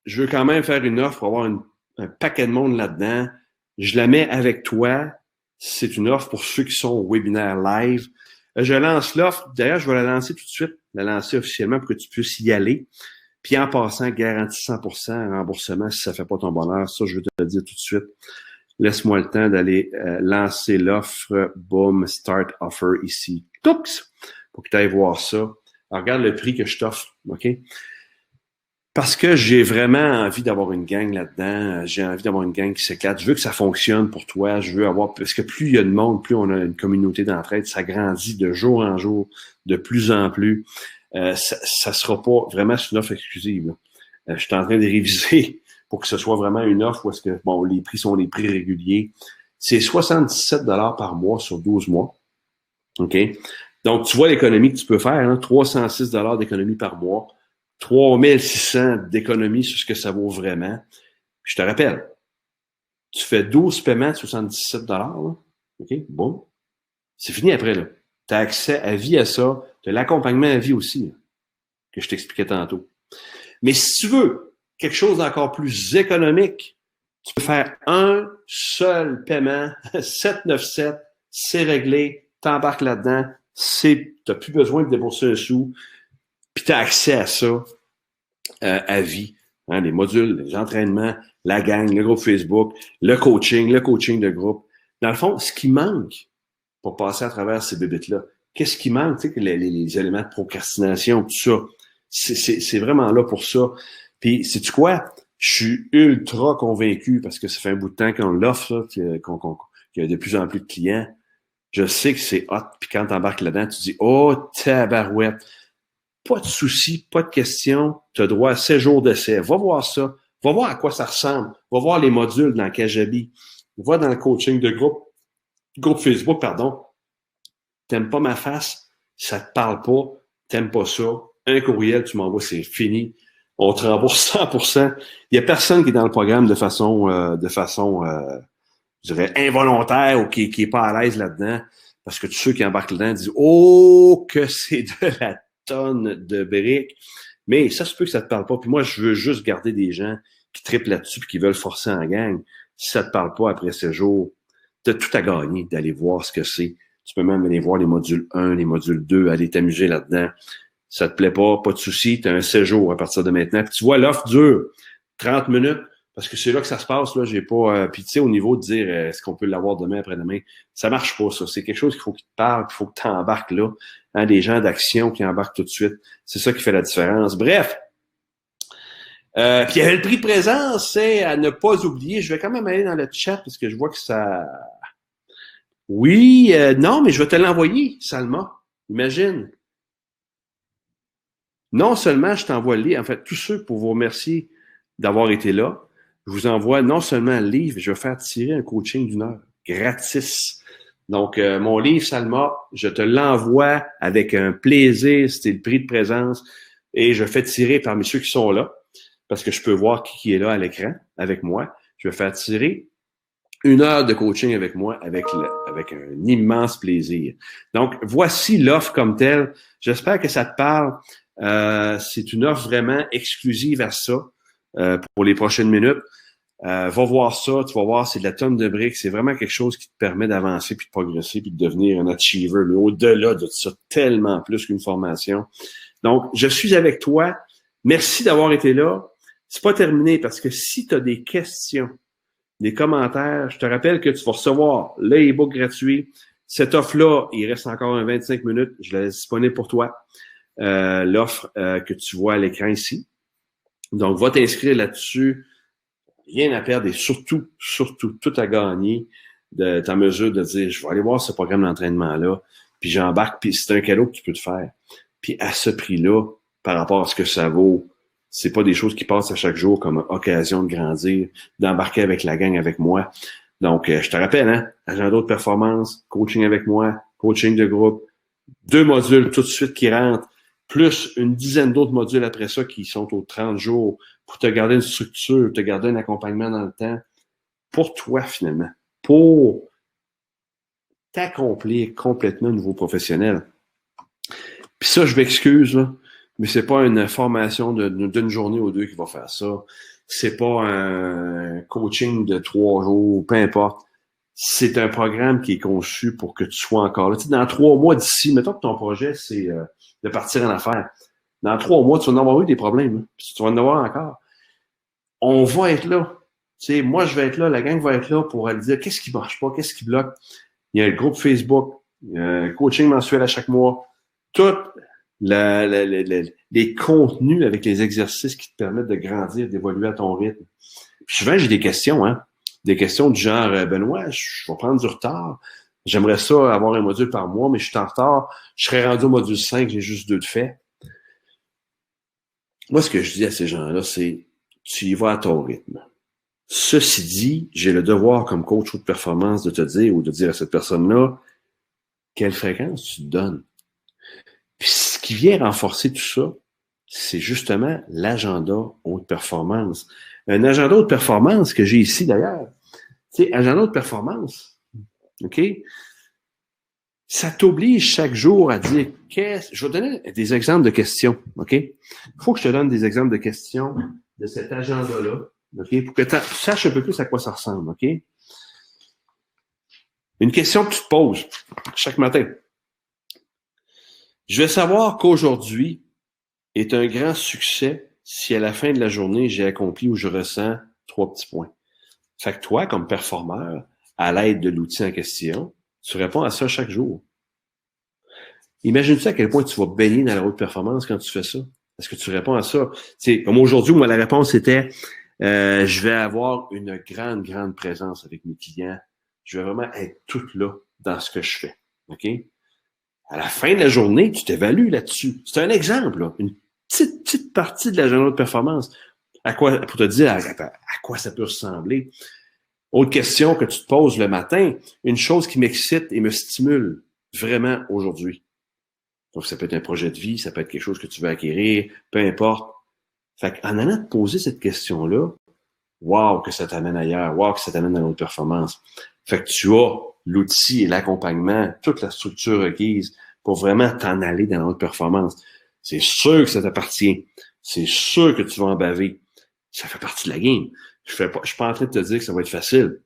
je veux quand même faire une offre pour avoir un paquet de monde là-dedans. Je la mets avec toi. C'est une offre pour ceux qui sont au webinaire live. Je lance l'offre. D'ailleurs, je vais la lancer tout de suite, la lancer officiellement pour que tu puisses y aller. Puis en passant, garantie 100% remboursement si ça fait pas ton bonheur. Ça, je vais te le dire tout de suite. Laisse-moi le temps d'aller lancer l'offre. Boom, start offer ici. Toux! Pour que tu ailles voir ça. Alors, regarde le prix que je t'offre, OK? Parce que j'ai vraiment envie d'avoir une gang là-dedans. J'ai envie d'avoir une gang qui s'éclate. Je veux que ça fonctionne pour toi. Je veux avoir, parce que plus il y a de monde, plus on a une communauté d'entraide, ça grandit de jour en jour, de plus en plus. Ça sera pas vraiment une offre exclusive. Je suis en train de réviser pour que ce soit vraiment une offre où est-ce que, bon, les prix sont les prix réguliers. C'est 77 $ par mois sur 12 mois. OK? Donc, tu vois l'économie que tu peux faire, hein? 306 $ d'économie par mois. 3600 d'économie sur ce que ça vaut vraiment. Puis je te rappelle, tu fais 12 paiements de 77 $, là. OK? Bon. C'est fini après, là. Tu as accès à vie à ça. Tu as l'accompagnement à vie aussi, là, que je t'expliquais tantôt. Mais si tu veux quelque chose d'encore plus économique, tu peux faire un seul paiement, 797, c'est réglé, t'embarques là-dedans, tu n'as plus besoin de débourser un sou, puis tu as accès à ça à vie. Hein, les modules, les entraînements, la gang, le groupe Facebook, le coaching de groupe. Dans le fond, ce qui manque pour passer à travers ces bébites-là, qu'est-ce qui manque? Tu sais, les éléments de procrastination, tout ça, c'est vraiment là pour ça. Puis, sais-tu quoi? Je suis ultra convaincu, parce que ça fait un bout de temps qu'on l'offre, qu'il y a de plus en plus de clients. Je sais que c'est hot, puis quand tu embarques là-dedans, tu dis « Oh, tabarouette! » Pas de souci, pas de question. Tu as droit à 7 jours d'essai. Va voir ça. Va voir à quoi ça ressemble. Va voir les modules dans Kajabi. Va dans le coaching de groupe Facebook, pardon. T'aimes pas ma face? Ça te parle pas? T'aimes pas ça? Un courriel, tu m'envoies, c'est fini. On te rembourse 100%. Il y a personne qui est dans le programme de façon, je dirais, involontaire ou qui est pas à l'aise là-dedans. Parce que tous ceux qui embarquent là-dedans disent « Oh, que c'est de la tonnes de briques. » Mais ça se peut que ça te parle pas. Puis moi, je veux juste garder des gens qui triplent là-dessus et qui veulent forcer en gang. Si ça te parle pas après ces jours, tu as tout à gagner d'aller voir ce que c'est. Tu peux même aller voir les modules 1, les modules 2, aller t'amuser là-dedans. Ça te plaît pas de souci, tu as un séjour à partir de maintenant. Puis tu vois, l'offre dure 30 minutes. Parce que c'est là que ça se passe, là, j'ai pas. Puis tu sais, au niveau de dire est-ce qu'on peut l'avoir demain, après-demain, ça marche pas, ça. C'est quelque chose qu'il faut qu'il te parle, qu'il faut que tu embarques là. Hein, des gens d'action qui embarquent tout de suite. C'est ça qui fait la différence. Bref. Puis il y avait le prix de présence, c'est à ne pas oublier. Je vais quand même aller dans le chat parce que je vois que ça. Oui, non, mais je vais te l'envoyer, Salma. Imagine. Non seulement je t'envoie le livre, en fait, tous ceux pour vous remercier d'avoir été là. Je vous envoie non seulement le livre, je vais faire tirer un coaching d'1 heure, gratis. Donc, mon livre, Salma, je te l'envoie avec un plaisir, c'était le prix de présence, et je fais tirer parmi ceux qui sont là, parce que je peux voir qui est là à l'écran avec moi. Je vais faire tirer 1 heure de coaching avec moi, avec un immense plaisir. Donc, voici l'offre comme telle. J'espère que ça te parle. C'est une offre vraiment exclusive à ça. Pour les prochaines minutes. Va voir ça, tu vas voir, c'est de la tonne de briques. C'est vraiment quelque chose qui te permet d'avancer, puis de progresser, puis de devenir un achiever. Mais au-delà de ça, tellement plus qu'une formation. Donc, je suis avec toi. Merci d'avoir été là. C'est pas terminé parce que si tu as des questions, des commentaires, je te rappelle que tu vas recevoir l'e-book gratuit. Cette offre-là, il reste encore 25 minutes. Je la laisse disponible pour toi. L'offre que tu vois à l'écran ici. Donc, va t'inscrire là-dessus. Rien à perdre et surtout, tout à gagner. T'es en mesure de dire, je vais aller voir ce programme d'entraînement-là, puis j'embarque, puis c'est un cadeau que tu peux te faire. Puis à ce prix-là, par rapport à ce que ça vaut, c'est pas des choses qui passent à chaque jour comme occasion de grandir, d'embarquer avec la gang avec moi. Donc, je te rappelle, hein, agenda de performance, coaching avec moi, coaching de groupe, 2 modules tout de suite qui rentrent, plus une dizaine d'autres modules après ça qui sont aux 30 jours pour te garder une structure, te garder un accompagnement dans le temps, pour toi finalement, pour t'accomplir complètement au niveau professionnel. Puis ça, je m'excuse, là, mais c'est pas une formation d'une journée ou 2 qui va faire ça. C'est pas un coaching de 3 jours, peu importe. c'est un programme qui est conçu pour que tu sois encore là. Tu sais, dans 3 mois d'ici, mettons que ton projet, c'est de partir en affaires. Dans 3 mois, tu vas en avoir eu des problèmes. Hein, puis tu vas en avoir encore. On va être là. Tu sais, moi, je vais être là, la gang va être là pour aller dire qu'est-ce qui marche pas, qu'est-ce qui bloque. Il y a un groupe Facebook, un coaching mensuel à chaque mois, tous les contenus avec les exercices qui te permettent de grandir, d'évoluer à ton rythme. Puis souvent, j'ai des questions, hein. Des questions du genre, Benoît, je vais prendre du retard. J'aimerais ça avoir un module par mois, mais je suis en retard. Je serais rendu au module 5, j'ai juste 2 de fait. Moi, ce que je dis à ces gens-là, c'est tu y vas à ton rythme. Ceci dit, j'ai le devoir comme coach de performance de te dire ou de dire à cette personne-là quelle fréquence tu te donnes. Puis ce qui vient renforcer tout ça, c'est justement l'agenda haute performance. Un agenda haute performance que j'ai ici d'ailleurs. Tu sais, agenda haute performance, OK? Ça t'oblige chaque jour à dire je vais donner des exemples de questions, OK? Il faut que je te donne des exemples de questions de cet agenda-là, OK? Pour que tu saches un peu plus à quoi ça ressemble, OK? Une question que tu te poses chaque matin. Je vais savoir qu'aujourd'hui est un grand succès si à la fin de la journée, j'ai accompli ou je ressens 3 petits points. Fait que toi, comme performeur, à l'aide de l'outil en question, tu réponds à ça chaque jour. Imagine-tu à quel point tu vas baigner dans la haute performance quand tu fais ça? Est-ce que tu réponds à ça? T'sais, comme aujourd'hui, moi, la réponse était je vais avoir une grande, grande présence avec mes clients. Je vais vraiment être tout là dans ce que je fais. OK? À la fin de la journée, tu t'évalues là-dessus. C'est un exemple, là, une petite partie de la journée de performance. Pour te dire à quoi ça peut ressembler. Autre question que tu te poses le matin, une chose qui m'excite et me stimule vraiment aujourd'hui. Donc, ça peut être un projet de vie, ça peut être quelque chose que tu veux acquérir, peu importe. Fait qu'en allant te poser cette question-là, wow, que ça t'amène ailleurs, wow, que ça t'amène dans l'autre performance. Fait que tu as l'outil et l'accompagnement, toute la structure requise pour vraiment t'en aller dans l'autre performance. C'est sûr que ça t'appartient. C'est sûr que tu vas en baver. Ça fait partie de la game. Je suis pas en train de te dire que ça va être facile.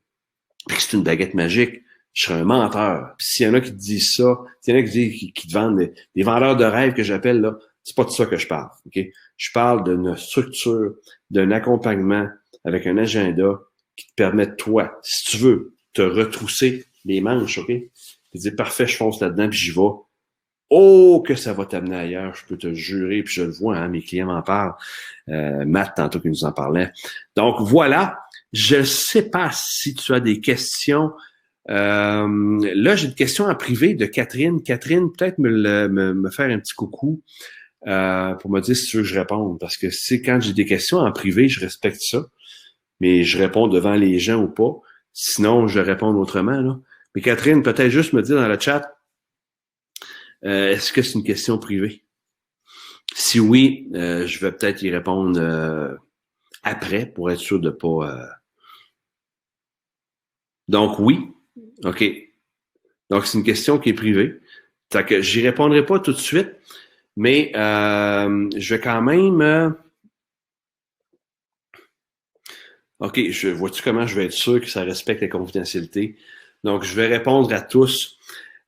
Puis que c'est une baguette magique. Je serais un menteur. Puis s'il y en a qui te disent ça, s'il y en a qui te vendent des vendeurs de rêves que j'appelle, là, c'est pas de ça que je parle. OK? Je parle d'une structure, d'un accompagnement avec un agenda qui te permet, toi, si tu veux, te retrousser les manches, OK? Tu dis, parfait, je fonce là-dedans, puis j'y vais. Oh, que ça va t'amener ailleurs, je peux te jurer, puis je le vois, hein, mes clients m'en parlent. Matt, tantôt, qui nous en parlait. Donc, voilà. Je sais pas si tu as des questions. Là, j'ai une question en privé de Catherine. Catherine, peut-être me faire un petit coucou pour me dire si tu veux que je réponde. Parce que c'est quand j'ai des questions en privé, je respecte ça. Mais je réponds devant les gens ou pas. Sinon, je réponds autrement, là. Mais Catherine, peut-être juste me dire dans le chat, est-ce que c'est une question privée? Si oui, je vais peut-être y répondre après pour être sûr de pas... Donc oui, OK. Donc c'est une question qui est privée. Fait que j'y répondrai pas tout de suite, mais je vais quand même... OK, vois-tu comment je vais être sûr que ça respecte la confidentialité? Donc, je vais répondre à tous.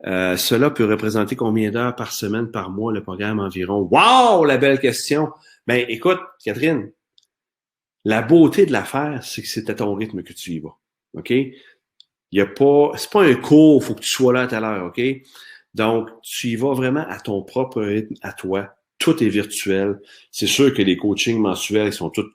Cela peut représenter combien d'heures par semaine, par mois, le programme environ? Wow, la belle question! Ben, écoute, Catherine, la beauté de l'affaire, c'est que c'est à ton rythme que tu y vas. OK? C'est pas un cours, faut que tu sois là à telle heure, OK? Donc, tu y vas vraiment à ton propre rythme, à toi. Tout est virtuel. C'est sûr que les coachings mensuels, ils sont tous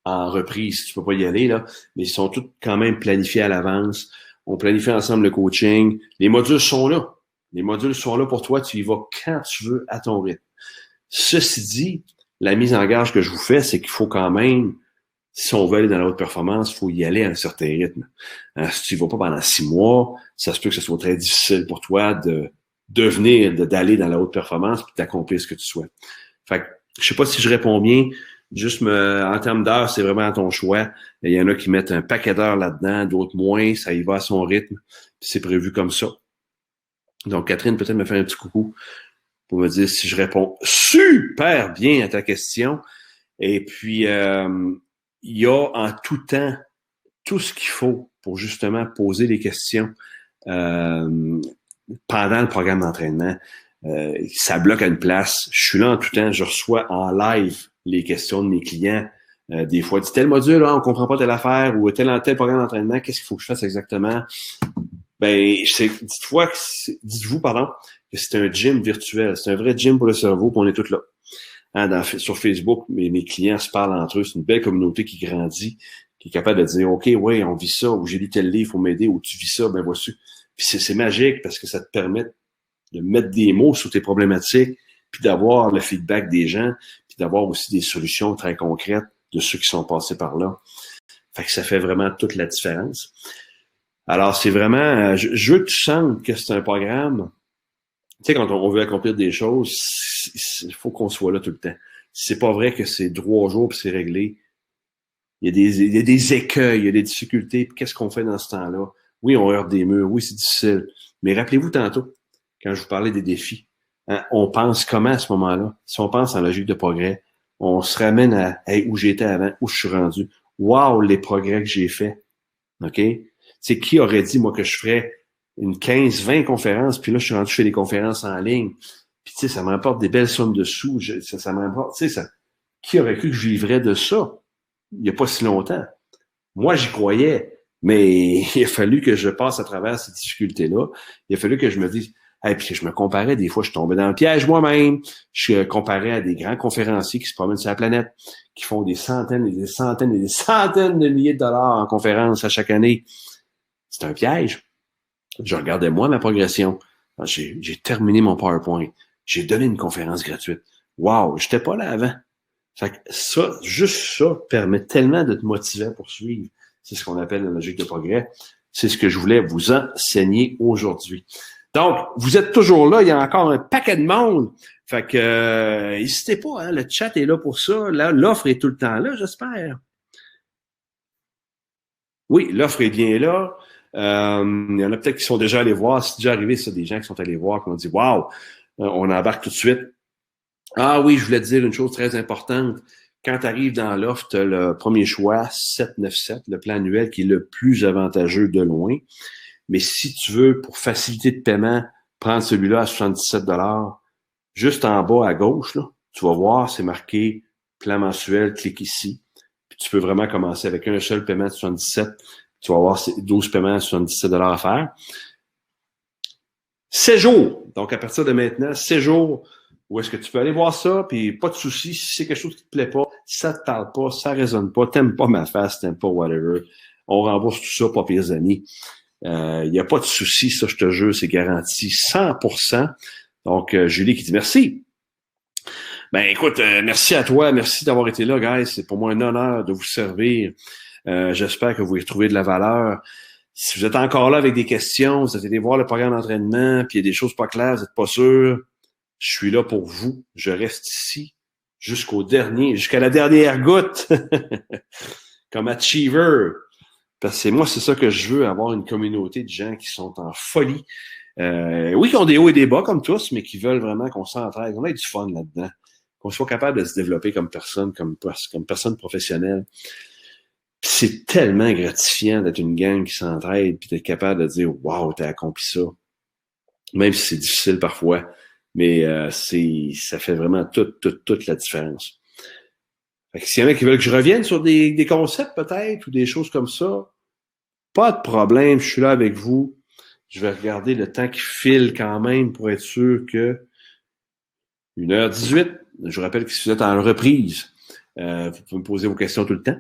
en reprise, tu peux pas y aller, là, mais ils sont tous quand même planifiés à l'avance. On planifie ensemble le coaching. Les modules sont là. Les modules sont là pour toi. Tu y vas quand tu veux, à ton rythme. Ceci dit, la mise en garde que je vous fais, c'est qu'il faut quand même, si on veut aller dans la haute performance, il faut y aller à un certain rythme. Si tu y vas pas pendant 6 mois, ça se peut que ce soit très difficile pour toi d'aller dans la haute performance et d'accomplir ce que tu souhaites. Fait que, je sais pas si je réponds bien. En termes d'heures, c'est vraiment à ton choix. Il y en a qui mettent un paquet d'heures là-dedans, d'autres moins, ça y va à son rythme. C'est prévu comme ça. Donc, Catherine, peut-être me faire un petit coucou pour me dire si je réponds super bien à ta question. Et puis, il y a en tout temps tout ce qu'il faut pour justement poser les questions pendant le programme d'entraînement. Ça bloque à une place. Je suis là en tout temps. Je reçois en live les questions de mes clients. Des fois, tel module, là, on comprend pas telle affaire ou tel programme d'entraînement, qu'est-ce qu'il faut que je fasse exactement? Ben, dites-vous, pardon, que c'est un gym virtuel. C'est un vrai gym pour le cerveau, puis on est tous là. Hein, sur Facebook, mes clients se parlent entre eux. C'est une belle communauté qui grandit, qui est capable de dire, OK, ouais, on vit ça, ou j'ai lu tel livre, il faut m'aider, ou tu vis ça, ben voici. Puis c'est magique parce que ça te permet de mettre des mots sur tes problématiques, puis d'avoir le feedback des gens, puis d'avoir aussi des solutions très concrètes de ceux qui sont passés par là. Fait que ça fait vraiment toute la différence. Alors, c'est vraiment, je veux que tu sentes que c'est un programme. Tu sais, quand on veut accomplir des choses, il faut qu'on soit là tout le temps. C'est pas vrai que c'est 3 jours puis c'est réglé. Il y a des écueils, il y a des difficultés. Puis qu'est-ce qu'on fait dans ce temps-là? Oui, on heurte des murs. Oui, c'est difficile. Mais rappelez-vous tantôt, quand je vous parlais des défis, hein, on pense comment à ce moment-là? Si on pense en logique de progrès, on se ramène à où j'étais avant, où je suis rendu. Wow, les progrès que j'ai faits. OK? C'est qui aurait dit, moi, que je ferais une 15-20 conférences, puis là, je suis rendu, je fais des conférences en ligne. Puis, tu sais, ça me rapporte des belles sommes de sous. Ça me rapporte, tu sais, qui aurait cru que je vivrais de ça il n'y a pas si longtemps? Moi, j'y croyais, mais il a fallu que je passe à travers ces difficultés-là. Il a fallu que je me dise, puis que je me comparais. Des fois, je tombais dans le piège moi-même. Je comparais à des grands conférenciers qui se promènent sur la planète, qui font des centaines et des centaines et des centaines de milliers de dollars en conférences à chaque année. C'est un piège. Je regardais moi ma progression. J'ai terminé mon PowerPoint. J'ai donné une conférence gratuite. Wow, j'étais pas là avant. Fait que ça, juste ça, permet tellement de te motiver à poursuivre. C'est ce qu'on appelle la logique de progrès. C'est ce que je voulais vous enseigner aujourd'hui. Donc, vous êtes toujours là, il y a encore un paquet de monde. Fait que n'hésitez pas, hein, le chat est là pour ça. Là, l'offre est tout le temps là, j'espère. Oui, l'offre est bien là. Il y en a peut-être qui sont déjà allés voir. C'est déjà arrivé, ça, des gens qui sont allés voir, qui ont dit « Wow, on embarque tout de suite ». Ah oui, je voulais te dire une chose très importante. Quand tu arrives dans l'offre, tu as le premier choix, 797, le plan annuel qui est le plus avantageux de loin. Mais si tu veux, pour faciliter le paiement, prendre celui-là à 77 $, juste en bas à gauche, là, tu vas voir, c'est marqué plan mensuel, clique ici. Puis tu peux vraiment commencer avec un seul paiement de 77. Tu vas avoir 12 paiements à 77 $ à faire. 7 jours. Donc, à partir de maintenant, 7 jours où est-ce que tu peux aller voir ça, puis pas de souci, si c'est quelque chose qui te plaît pas, ça te parle pas, ça résonne pas, t'aimes pas ma face, t'aimes pas whatever, on rembourse tout ça, pas pires amis. Il n'y a pas de souci, ça, je te jure, c'est garanti 100%. Donc, Julie qui dit merci. Ben, écoute, merci à toi, merci d'avoir été là, guys. C'est pour moi un honneur de vous servir. J'espère que vous y trouvez de la valeur. Si vous êtes encore là avec des questions, vous êtes allé voir le programme d'entraînement, puis il y a des choses pas claires, vous n'êtes pas sûr, je suis là pour vous. Je reste ici jusqu'à la dernière goutte, comme achiever. Parce que moi, c'est ça que je veux, avoir une communauté de gens qui sont en folie. Oui, qui ont des hauts et des bas comme tous, mais qui veulent vraiment qu'on s'entraide, qu'on ait du fun là-dedans, qu'on soit capable de se développer comme personne, comme personne professionnelle. C'est tellement gratifiant d'être une gang qui s'entraide puis d'être capable de dire « Wow, t'as accompli ça ». Même si c'est difficile parfois, mais ça fait vraiment toute la différence. Fait que s'il y en a qui veulent que je revienne sur des concepts peut-être ou des choses comme ça, pas de problème, je suis là avec vous. Je vais regarder le temps qui file quand même pour être sûr que 1h18. Je vous rappelle que si vous êtes en reprise, vous pouvez me poser vos questions tout le temps.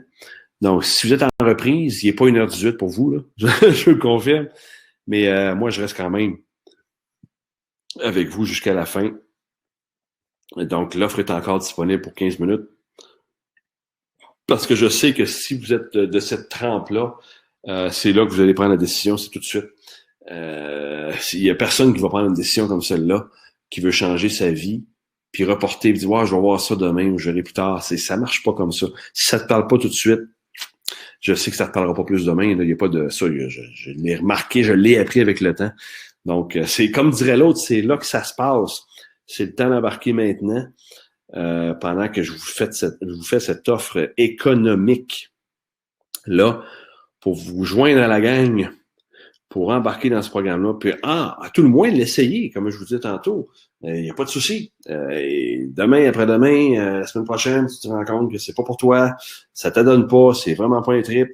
Donc, si vous êtes en reprise, il n'est pas 1h18 pour vous, là. Je le confirme. Mais moi, je reste quand même avec vous jusqu'à la fin. Donc, l'offre est encore disponible pour 15 minutes. Parce que je sais que si vous êtes de cette trempe-là, c'est là que vous allez prendre la décision, c'est tout de suite. Il n'y a personne qui va prendre une décision comme celle-là, qui veut changer sa vie, puis reporter, puis dire « je vais voir ça demain ou je verrai plus tard ». Ça marche pas comme ça. Si ça te parle pas tout de suite, je sais que ça te parlera pas plus demain. Il n'y a pas de ça. Je l'ai remarqué, je l'ai appris avec le temps. Donc, c'est comme dirait l'autre, c'est là que ça se passe. C'est le temps d'embarquer maintenant, pendant que je vous fais cette offre économique. Là, pour vous joindre à la gang, pour embarquer dans ce programme-là, puis à tout le moins l'essayer, comme je vous disais tantôt. Il n'y a pas de souci. Demain, après-demain, la semaine prochaine, tu te rends compte que c'est pas pour toi, ça te donne pas, c'est vraiment pas un trip,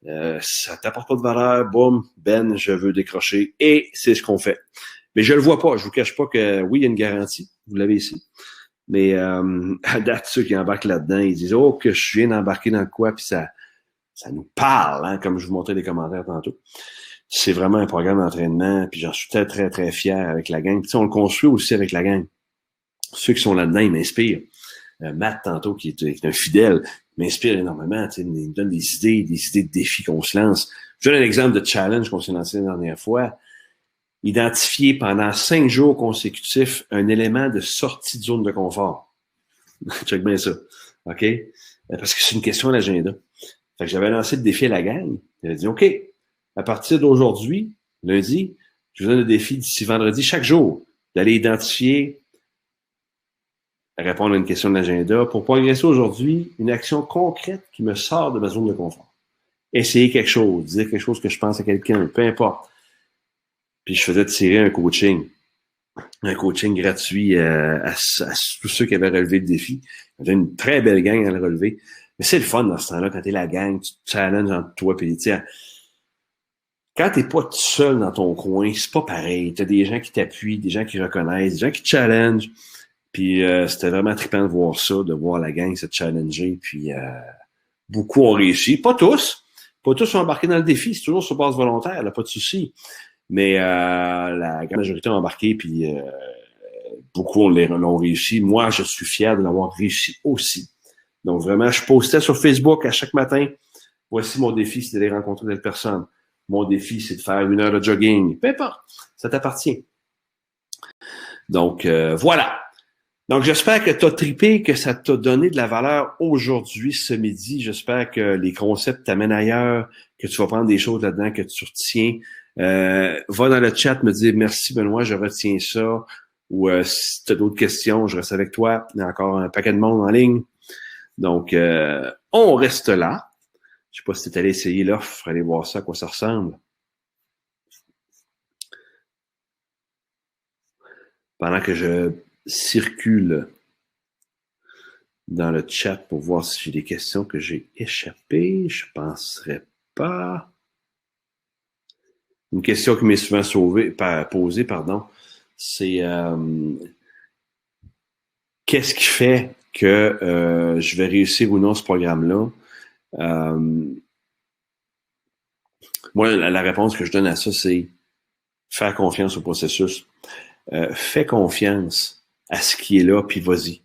ça t'apporte pas de valeur, boum, je veux décrocher, et c'est ce qu'on fait. Mais je le vois pas, je vous cache pas que oui, il y a une garantie, vous l'avez ici. Mais à date, ceux qui embarquent là-dedans, ils disent oh que je viens d'embarquer dans quoi, puis ça nous parle, hein, comme je vous montrais les commentaires tantôt. C'est vraiment un programme d'entraînement, puis j'en suis très, très, très fier avec la gang. Puis, on le construit aussi avec la gang. Ceux qui sont là-dedans, ils m'inspirent. Matt, tantôt, qui est un fidèle, m'inspire énormément. Il me donne des idées de défis qu'on se lance. Je donne un exemple de challenge qu'on s'est lancé la dernière fois. Identifier pendant 5 jours consécutifs un élément de sortie de zone de confort. Check bien ça. OK? Parce que c'est une question d'agenda. Fait que j'avais lancé le défi à la gang. J'avais dit, OK, à partir d'aujourd'hui, lundi, je vous donne le défi d'ici vendredi, chaque jour, d'aller identifier, répondre à une question de l'agenda pour progresser aujourd'hui, une action concrète qui me sort de ma zone de confort. Essayer quelque chose, dire quelque chose que je pense à quelqu'un, peu importe. Puis je faisais tirer un coaching gratuit à tous ceux qui avaient relevé le défi. Il y avait une très belle gang à le relever. Mais c'est le fun dans ce temps-là, quand t'es la gang, tu te challenges entre toi et les tiens. Quand t'es pas tout seul dans ton coin, c'est pas pareil. T'as des gens qui t'appuient, des gens qui reconnaissent, des gens qui te challengent. Puis c'était vraiment trippant de voir ça, de voir la gang se challenger. Puis beaucoup ont réussi. Pas tous. Pas tous sont embarqués dans le défi. C'est toujours sur base volontaire, là, pas de souci. Mais la grande majorité ont embarqué, puis beaucoup l'ont réussi. Moi, je suis fier de l'avoir réussi aussi. Donc vraiment, je postais sur Facebook à chaque matin. Voici mon défi, c'est d'aller rencontrer des personnes. Mon défi, c'est de faire 1 heure de jogging. Peu importe, ça t'appartient. Donc, voilà. Donc, j'espère que tu as trippé, que ça t'a donné de la valeur aujourd'hui, ce midi. J'espère que les concepts t'amènent ailleurs, que tu vas prendre des choses là-dedans, que tu retiens. Va dans le chat, me dire merci Benoît, je retiens ça. Ou si tu as d'autres questions, je reste avec toi. Il y a encore un paquet de monde en ligne. Donc, on reste là. Je sais pas si tu es allé essayer l'offre, aller voir ça, à quoi ça ressemble. Pendant que je circule dans le chat pour voir si j'ai des questions que j'ai échappées, je penserais pas. Une question qui m'est souvent posée, c'est qu'est-ce qui fait que je vais réussir ou non ce programme-là? Moi, la réponse que je donne à ça, c'est faire confiance au processus. Fais confiance à ce qui est là, puis vas-y.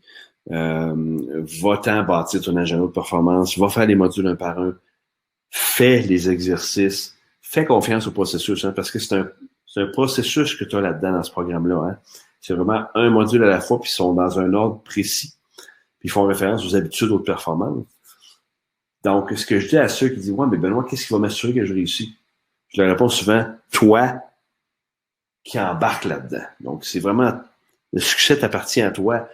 Va-t'en bâtir ton agenda de performance, va faire les modules un par un, fais les exercices, fais confiance au processus, hein, parce que c'est un processus que tu as là-dedans dans ce programme-là. Hein. C'est vraiment un module à la fois, puis ils sont dans un ordre précis, puis ils font référence aux habitudes de performance. Donc, ce que je dis à ceux qui disent « Ouais, mais Benoît, qu'est-ce qui va m'assurer que je réussis? » Je leur réponds souvent « Toi qui embarques là-dedans. » Donc, c'est vraiment le succès t'appartient à toi.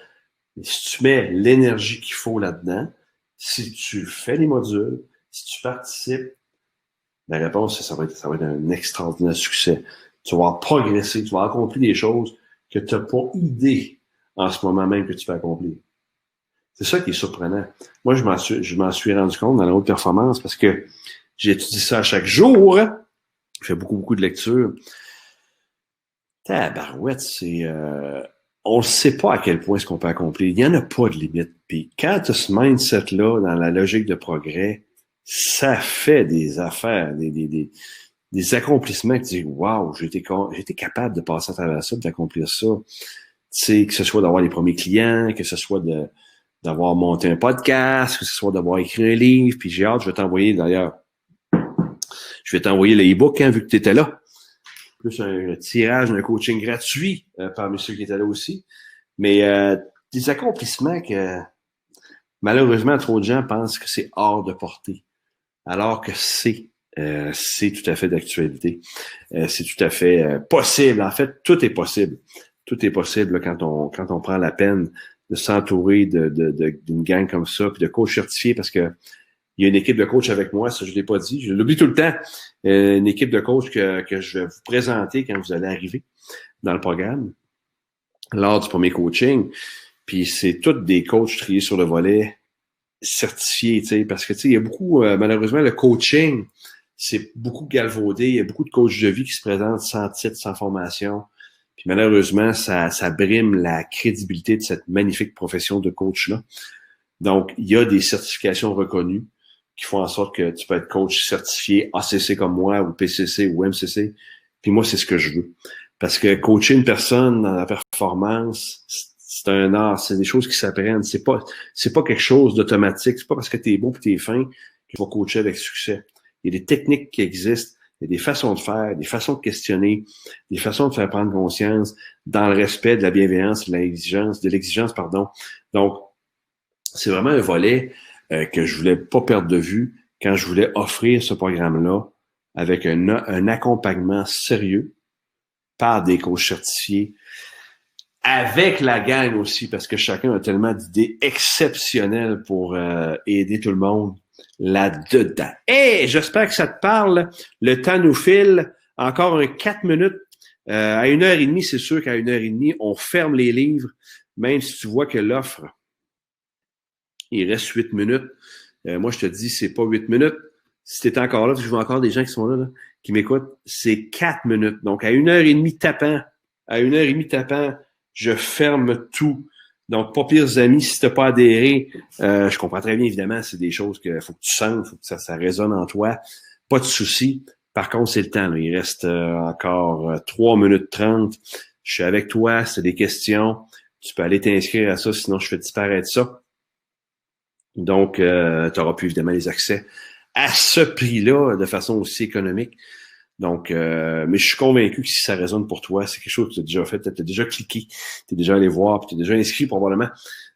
Et si tu mets l'énergie qu'il faut là-dedans, si tu fais les modules, si tu participes, la réponse, ça va être un extraordinaire succès. Tu vas progresser, tu vas accomplir des choses que tu n'as pas idée en ce moment même que tu peux accomplir. C'est ça qui est surprenant. Moi, je m'en suis rendu compte dans la haute performance parce que j'étudie ça chaque jour. Je fais beaucoup de lectures. Tabarouette, on ne sait pas à quel point ce qu'on peut accomplir. Il n'y en a pas de limite. Puis quand tu as ce mindset-là dans la logique de progrès, ça fait des affaires, des accomplissements que tu dis « Wow, j'ai été capable de passer à travers ça, d'accomplir ça. » Tu sais, que ce soit d'avoir les premiers clients, que ce soit d'avoir monté un podcast, que ce soit d'avoir écrit un livre, puis j'ai hâte, je vais t'envoyer d'ailleurs, je vais t'envoyer le e-book, hein, vu que tu étais là. Plus un tirage d'un coaching gratuit parmi ceux qui étaient là aussi. Mais des accomplissements que malheureusement trop de gens pensent que c'est hors de portée. Alors que c'est tout à fait d'actualité. C'est tout à fait possible. En fait, tout est possible. Tout est possible là, quand on prend la peine de s'entourer d'une gang comme ça, puis de coach certifié, parce que Il y a une équipe de coach avec moi, ça je l'ai pas dit, je l'oublie tout le temps. Une équipe de coach que je vais vous présenter quand vous allez arriver dans le programme, lors du premier coaching. Puis c'est tous des coachs triés sur le volet, certifiés, tu sais, parce que tu sais, il y a beaucoup, malheureusement, le coaching, c'est beaucoup galvaudé. Il y a beaucoup de coachs de vie qui se présentent sans titre, sans formation. Puis malheureusement, ça brime la crédibilité de cette magnifique profession de coach-là. Donc, il y a des certifications reconnues qui font en sorte que tu peux être coach certifié ACC comme moi, ou PCC, ou MCC. Puis moi, c'est ce que je veux. Parce que coacher une personne dans la performance, c'est un art, c'est des choses qui s'apprennent. C'est pas quelque chose d'automatique. C'est pas parce que t'es beau et t'es fin que tu vas coacher avec succès. Il y a des techniques qui existent, il y a des façons de faire, des façons de questionner, des façons de faire prendre conscience dans le respect de la bienveillance, de l'exigence, pardon. Donc, c'est vraiment un volet que je voulais pas perdre de vue quand je voulais offrir ce programme-là avec un accompagnement sérieux par des coachs certifiés, avec la gang aussi, parce que chacun a tellement d'idées exceptionnelles pour aider tout le monde là-dedans. Hey, j'espère que ça te parle. Le temps nous file. Encore 4 minutes. À 1h30, c'est sûr qu'à 1h30, on ferme les livres, même si tu vois que l'offre, il reste 8 minutes. Moi, je te dis, c'est pas 8 minutes. Si tu es encore là, parce que je vois encore des gens qui sont là, qui m'écoutent, c'est 4 minutes. Donc, à 1h30 tapant, je ferme tout. Donc, pas pires amis, si tu n'as pas adhéré, je comprends très bien, évidemment, c'est des choses que faut que tu sens, faut que ça résonne en toi. Pas de souci. Par contre, c'est le temps. Là. Il reste encore 3 minutes 30. Je suis avec toi, c'est des questions. Tu peux aller t'inscrire à ça, sinon je fais disparaître ça. Donc, tu n'auras plus évidemment les accès à ce prix-là de façon aussi économique. Donc, mais je suis convaincu que si ça résonne pour toi, c'est quelque chose que tu as déjà fait, tu as déjà cliqué, tu es déjà allé voir, puis tu es déjà inscrit probablement.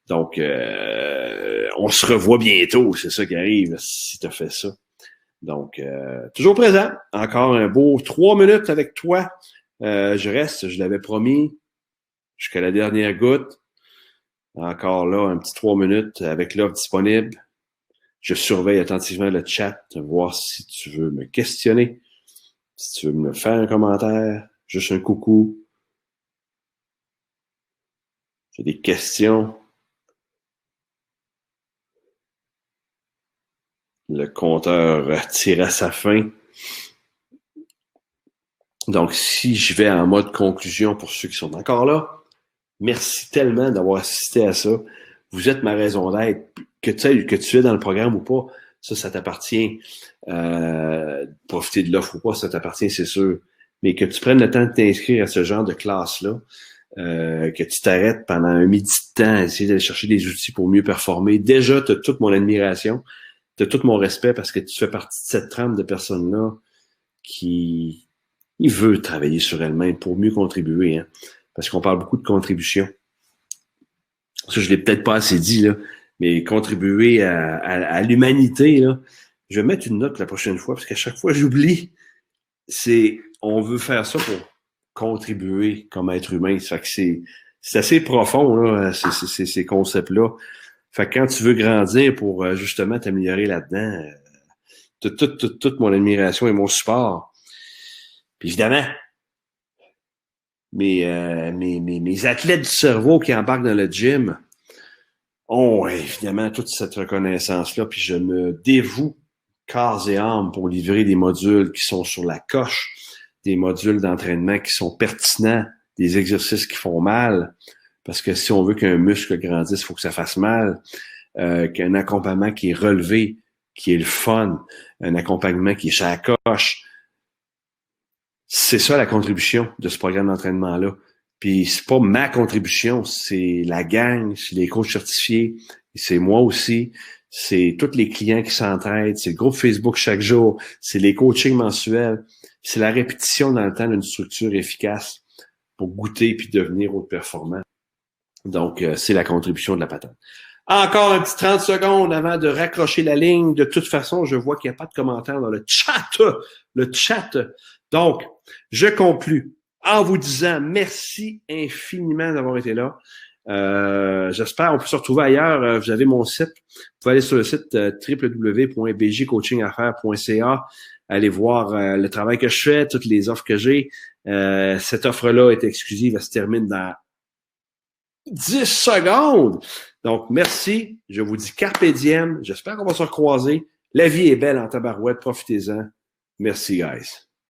Donc, on se revoit bientôt, c'est ça qui arrive si tu as fait ça. Donc, toujours présent, encore un beau 3 minutes avec toi. Je reste, je l'avais promis, jusqu'à la dernière goutte. Encore là, un petit 3 minutes avec l'offre disponible. Je surveille attentivement le chat, voir si tu veux me questionner. Si tu veux me faire un commentaire, juste un coucou. J'ai des questions. Le compteur tire à sa fin. Donc, si je vais en mode conclusion pour ceux qui sont encore là, merci tellement d'avoir assisté à ça. Vous êtes ma raison d'être. Que tu es dans le programme ou pas, ça t'appartient. Profiter de l'offre ou pas, ça t'appartient, c'est sûr. Mais que tu prennes le temps de t'inscrire à ce genre de classe-là, que tu t'arrêtes pendant un midi de temps à essayer d'aller chercher des outils pour mieux performer. Déjà, tu as toute mon admiration, tu as tout mon respect parce que tu fais partie de cette trame de personnes-là qui veut travailler sur elle-même pour mieux contribuer. Hein? Parce qu'on parle beaucoup de contribution. Ça, je l'ai peut-être pas assez dit, là, mais contribuer à l'humanité, là. Je vais mettre une note la prochaine fois, parce qu'à chaque fois, j'oublie. On veut faire ça pour contribuer comme être humain. Ça fait que c'est assez profond, là, ces concepts-là. Fait que quand tu veux grandir pour justement t'améliorer là-dedans, toute mon admiration et mon support. Puis évidemment, mes athlètes du cerveau qui embarquent dans le gym ont évidemment toute cette reconnaissance-là, puis je me dévoue corps et âme pour livrer des modules qui sont sur la coche, des modules d'entraînement qui sont pertinents, des exercices qui font mal, parce que si on veut qu'un muscle grandisse, il faut que ça fasse mal, qu'un accompagnement qui est relevé, qui est le fun, un accompagnement qui est sur la coche. C'est ça la contribution de ce programme d'entraînement-là. Puis c'est pas ma contribution, c'est la gang, c'est les coachs certifiés, c'est moi aussi, c'est tous les clients qui s'entraident, c'est le groupe Facebook chaque jour, c'est les coachings mensuels, c'est la répétition dans le temps d'une structure efficace pour goûter puis devenir haut performant. Donc, c'est la contribution de la patente. Encore un petit 30 secondes avant de raccrocher la ligne. De toute façon, je vois qu'il n'y a pas de commentaires dans le chat. Le chat. Donc, je conclus en vous disant merci infiniment d'avoir été là. J'espère on peut se retrouver ailleurs. Vous avez mon site. Vous pouvez aller sur le site www.bjcoachingaffaires.ca. Allez voir le travail que je fais, toutes les offres que j'ai. Cette offre-là est exclusive. Elle se termine dans 10 secondes. Donc, merci. Je vous dis carpe diem. J'espère qu'on va se recroiser. La vie est belle en tabarouette. Profitez-en. Merci, guys.